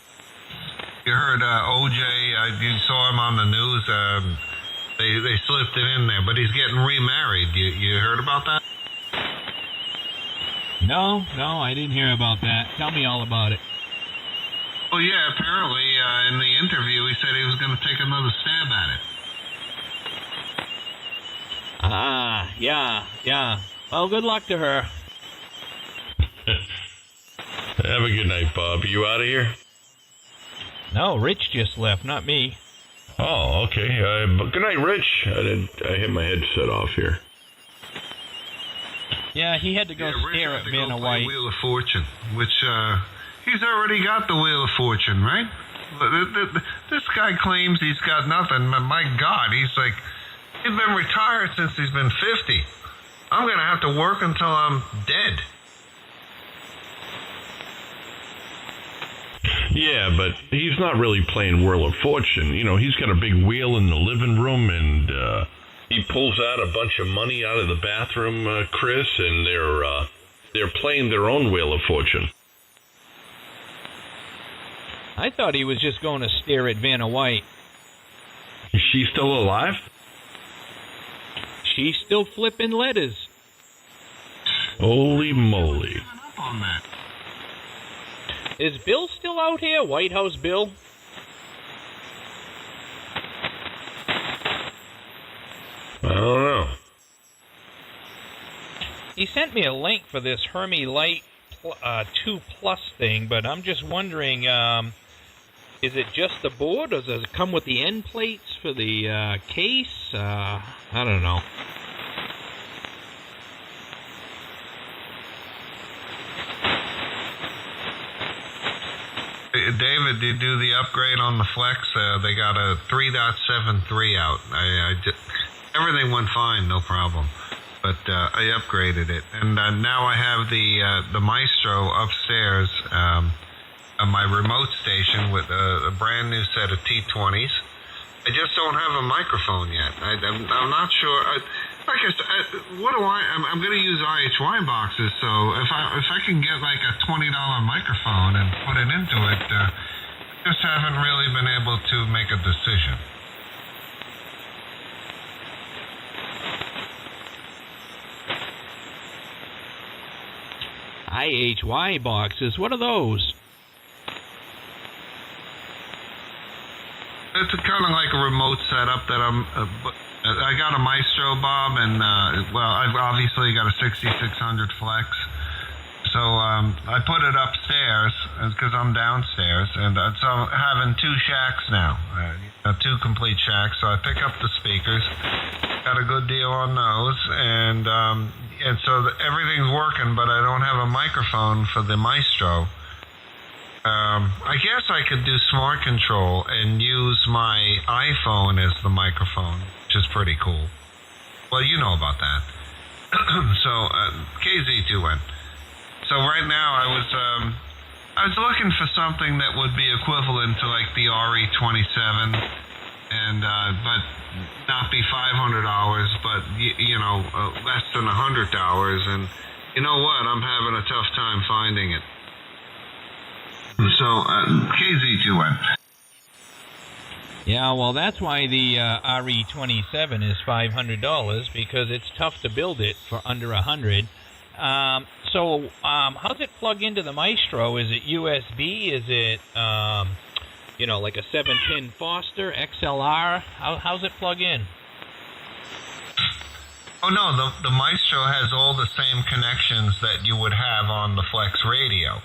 You heard OJ, you saw him on the news. They slipped it in there, but he's getting remarried. You heard about that? No, I didn't hear about that. Tell me all about it. Well, yeah, apparently in the interview he said he was going to take another stab at it. Yeah. Well, good luck to her. Have a good night, Bob. Are you out of here? No, Rich just left, not me. Oh, okay. Good night, Rich. I hit my headset off here. Yeah, he had to go stare at Vanna White. Wheel of Fortune, which he's already got the Wheel of Fortune, right? This guy claims he's got nothing, but my God, he's been retired since he's been 50. I'm gonna have to work until I'm dead. Yeah, but he's not really playing Wheel of Fortune. You know, he's got a big wheel in the living room, and he pulls out a bunch of money out of the bathroom, Chris, and they're playing their own Wheel of Fortune. I thought he was just going to stare at Vanna White. Is she still alive? She's still flipping letters. Holy moly. Is Bill still out here? White House Bill? I don't know. He sent me a link for this Hermie Light 2 Plus thing, but I'm just wondering, is it just the board, or does it come with the end plates for the case? I don't know. David, did you do the upgrade on the Flex? They got a 3.73 out. Everything went fine, no problem. But I upgraded it, and now I have the Maestro upstairs on my remote station with a brand new set of T20s. I just don't have a microphone yet. I'm not sure. Like I said, what do I'm going to use IHY boxes, so if I can get like a $20 microphone and put it into it, just haven't really been able to make a decision. IHY boxes, what are those? It's kind of like a remote setup that I got a Maestro, Bob, and I've obviously got a 6600 Flex. So I put it upstairs because I'm downstairs, and so I'm having 2 shacks now, 2 complete shacks. So I pick up the speakers, got a good deal on those, and so everything's working, but I don't have a microphone for the Maestro. I guess I could do smart control and use my iPhone as the microphone, which is pretty cool. Well, you know about that. So KZ2N. So right now I was looking for something that would be equivalent to like the RE27, and but not be $500, but less than $100. And you know what? I'm having a tough time finding it. So KZ2N. Yeah, well, that's why the RE27 is $500, because it's tough to build it for under $100. So how's it plug into the Maestro? Is it USB? Is it, like a 7-pin Foster, XLR? How's it plug in? Oh, no, the Maestro has all the same connections that you would have on the Flex radio.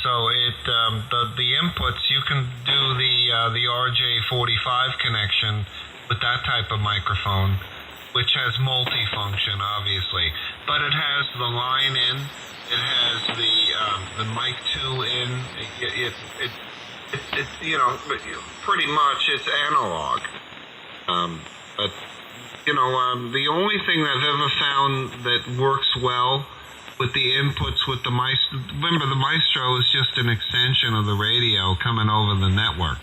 So the inputs, you can do the RJ45 connection with that type of microphone, which has multi-function, obviously. But it has the line in, it has the mic 2 in, pretty much it's analog. But The only thing I've ever found that works well with the inputs with the Maestro, remember the Maestro is just an extension of the radio coming over the network.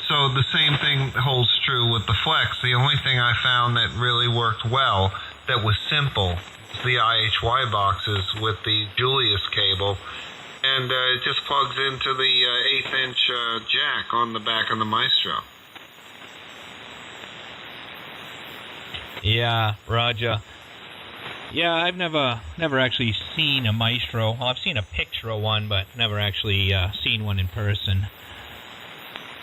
So the same thing holds true with the Flex. The only thing I found that really worked well, that was simple, was the IHY boxes with the Julius cable, and it just plugs into the 1/8-inch jack on the back of the Maestro. Yeah, Roger. Yeah, I've never actually seen a Maestro. Well, I've seen a picture of one, but never actually seen one in person.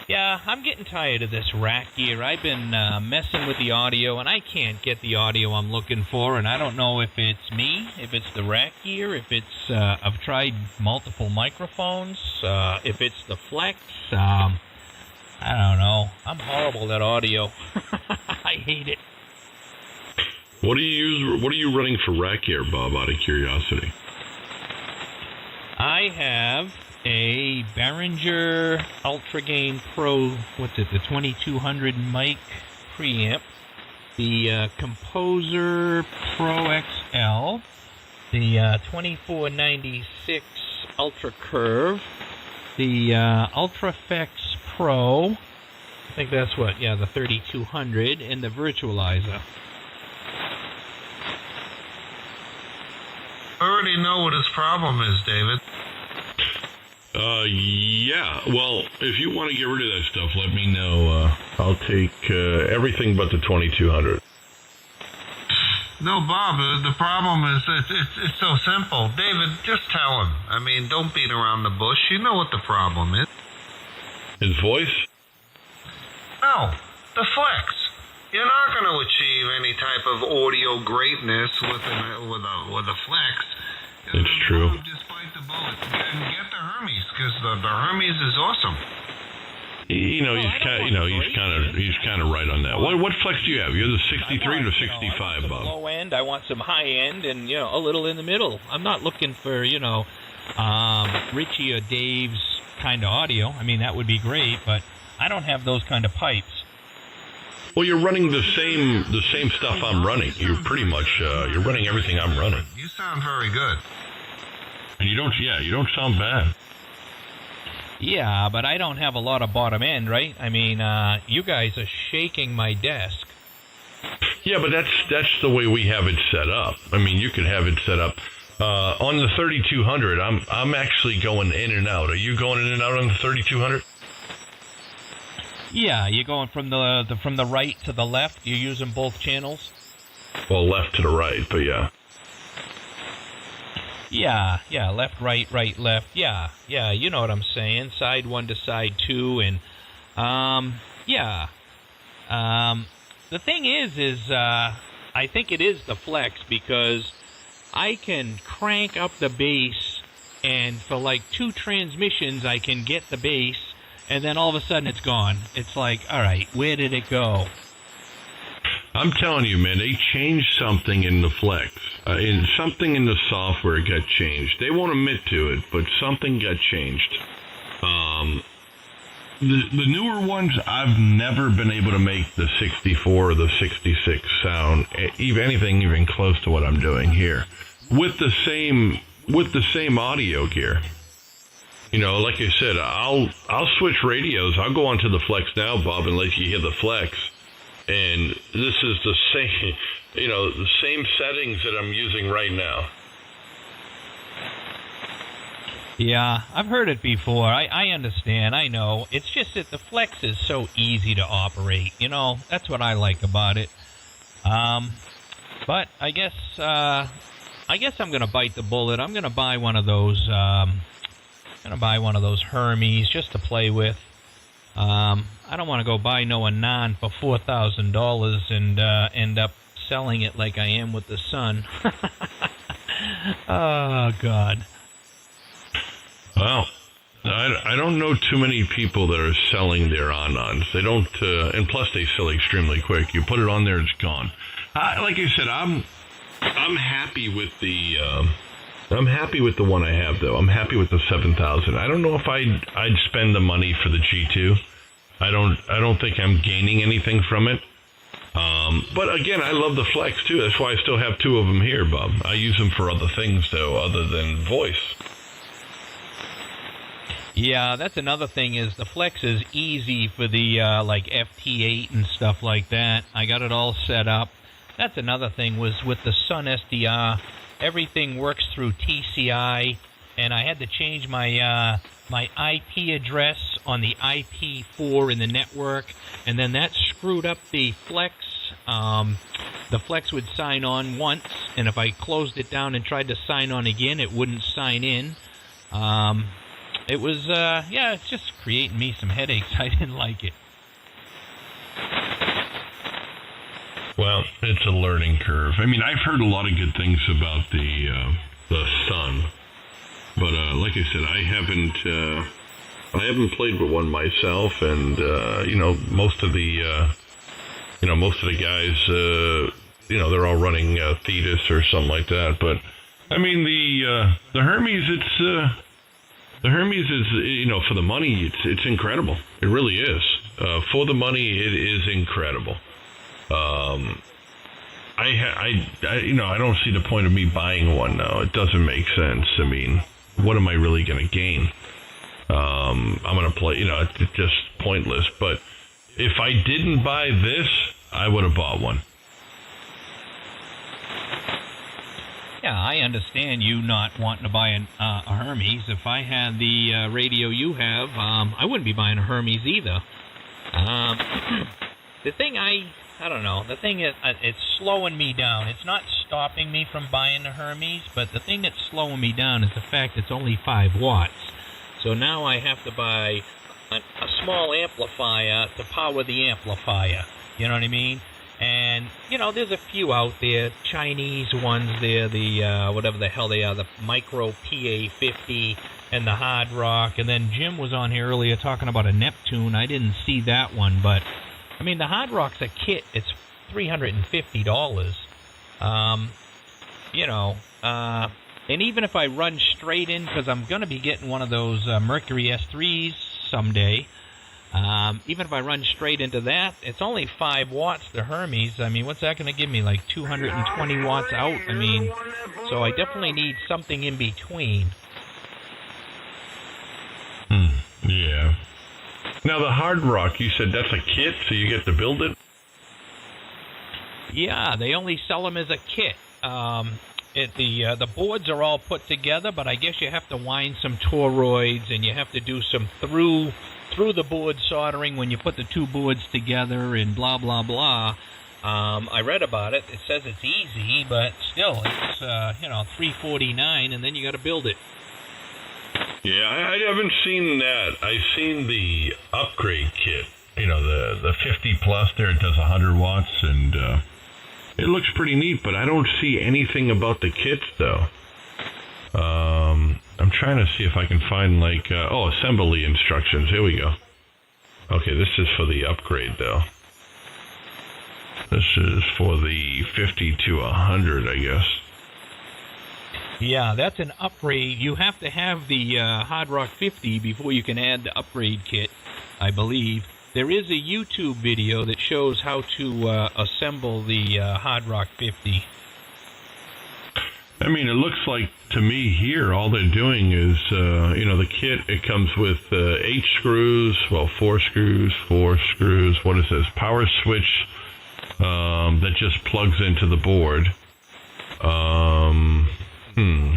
Yeah, I'm getting tired of this rack gear. I've been messing with the audio, and I can't get the audio I'm looking for, and I don't know if it's me, if it's the rack gear, if it's, I've tried multiple microphones, if it's the Flex, I don't know. I'm horrible at audio. I hate it. What do you use? What are you running for rack gear, Bob? Out of curiosity. I have a Behringer Ultra Gain Pro. What's it? The 2200 mic preamp. The Composer Pro XL. The 2496 Ultra Curve. The Ultra Effects Pro. I think that's what. Yeah, the 3200 and the Virtualizer. I already know what his problem is, David. Yeah. Well, if you want to get rid of that stuff, let me know. I'll take everything but the 2200. No, Bob, the problem is it's so simple. David, just tell him. I mean, don't beat around the bush. You know what the problem is. His voice? No, the Flex. You're not going to achieve any type of audio greatness with a Flex. It's true. Just bite the bullet and get the Hermes, because the Hermes is awesome. He's kind of right on that. What Flex do you have? You have the 63 or 65, Bob? Low end. I want some high end, and a little in the middle. I'm not looking for Richie or Dave's kind of audio. I mean, that would be great, but I don't have those kind of pipes. Well, you're running the same stuff I'm running. You're pretty much you're running everything I'm running. You sound very good. And you don't sound bad. Yeah, but I don't have a lot of bottom end, right? I mean, you guys are shaking my desk. Yeah, but that's the way we have it set up. I mean, you could have it set up on the 3200. I'm actually going in and out. Are you going in and out on the 3200? Yeah, you're going from the right to the left. You're using both channels. Well, left to the right, but yeah. Yeah, left, right, left. Yeah, you know what I'm saying. Side 1 to side 2, and yeah. The thing is I think it is the Flex, because I can crank up the bass, and for like 2 transmissions I can get the bass, and then all of a sudden it's gone. It's like, all right, where did it go? I'm telling you, man, they changed something in the Flex. Something in the software got changed. They won't admit to it, but something got changed. The newer ones, I've never been able to make the 64 or the 66 sound anything even close to what I'm doing here with the same audio gear. Like I said, I'll switch radios. I'll go onto the Flex now, Bob, and let you hear the Flex. And this is the same, the same settings that I'm using right now. Yeah, I've heard it before. I understand. I know. It's just that the Flex is so easy to operate. That's what I like about it. But I guess I'm gonna bite the bullet. I'm gonna buy one of those. Hermes just to play with. I don't want to go buy no Anon for $4,000 and end up selling it like I am with the Sun. Oh, God. Well, I don't know too many people that are selling their Anons. They don't, and plus they sell extremely quick. You put it on there, it's gone. Like I said, I'm happy with the. I'm happy with the one I have, though. I'm happy with the 7000. I don't know if I'd spend the money for the G2. I don't think I'm gaining anything from it. But again, I love the Flex too. That's why I still have 2 of them here, Bob. I use them for other things though, other than voice. Yeah, that's another thing is the Flex is easy for the like FT8 and stuff like that. I got it all set up. That's another thing was with the SunSDR, everything works through TCI, and I had to change my my IP address on the IP4 in the network, and then that screwed up the Flex. The Flex would sign on once, and if I closed it down and tried to sign on again, it wouldn't sign in. It was, yeah, it's just creating me some headaches. I didn't like it. Well, it's a learning curve. I mean, I've heard a lot of good things about the Sun, but like I said, I haven't played with one myself, and you know, most of the guys, you know, they're all running Thetis or something like that. But I mean, the Hermes, the Hermes is, you know, for the money, it's incredible. It really is. For the money, it is incredible. You know, I don't see the point of me buying one now. It doesn't make sense. I mean, what am I really going to gain? I'm going to play, you know, it's just pointless. But if I didn't buy this, I would have bought one. Yeah, I understand you not wanting to buy a Hermes. If I had the radio you have, I wouldn't be buying a Hermes either. The thing I don't know. The thing is, it's slowing me down. It's not stopping me from buying the Hermes, but the thing that's slowing me down is the fact it's only 5 watts. So now I have to buy a small amplifier to power the amplifier. You know what I mean? And, you know, there's a few out there, Chinese ones there, the, whatever the hell they are, the Micro PA50 and the Hard Rock. And then Jim was on here earlier talking about a Neptune. I didn't see that one, but, I mean, the Hard Rock's a kit. It's $350. You know, and even if I run straight in, because I'm going to be getting one of those Mercury S3s someday, even if I run straight into that, it's only 5 watts, the Hermes. I mean, what's that going to give me, like 220 watts out? I mean, so I definitely need something in between. Yeah. Now, the Hard Rock, you said that's a kit, so you get to build it? Yeah, they only sell them as a kit. The boards are all put together, but I guess you have to wind some toroids, and you have to do some through the board soldering when you put the 2 boards together, and blah blah blah. I read about it. It says it's easy, but still, it's you know, $349, and then you got to build it. Yeah, I haven't seen that. I've seen the upgrade kit. You know, the 50 plus there. It does 100 watts, and it looks pretty neat. But I don't see anything about the kits though. I'm trying to see if I can find, like, assembly instructions. Here we go. Okay, this is for the upgrade, though. This is for the 50 to 100, I guess. Yeah, that's an upgrade. You have to have the Hard Rock 50 before you can add the upgrade kit, I believe. There is a YouTube video that shows how to assemble the Hard Rock 50. I mean, it looks like to me here, all they're doing is, you know, the kit, it comes with 8 screws, well, 4 screws, what is this? Power switch that just plugs into the board.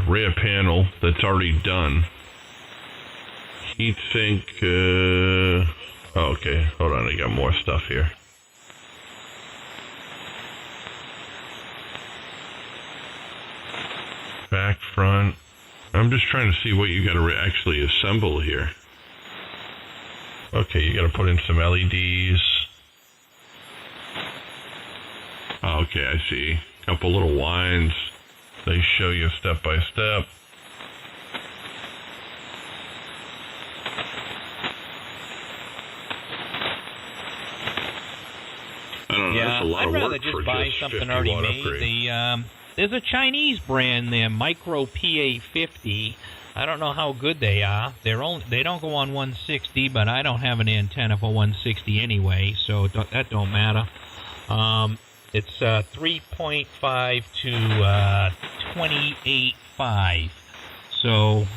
Rear panel that's already done. Heatsink, okay, hold on, I got more stuff here. Back, front. I'm just trying to see what you got to actually assemble here. Okay, you got to put in some LEDs. Okay, I see. A couple little winds. They show you step by step. I don't know. That's a lot I'd of rather work just for buy just something 50 already watt made. upgrade. There's a Chinese brand there, Micro PA50. I don't know how good they are. They don't go on 160, but I don't have an antenna for 160 anyway, so that don't matter. It's 3.5 to 28.5. So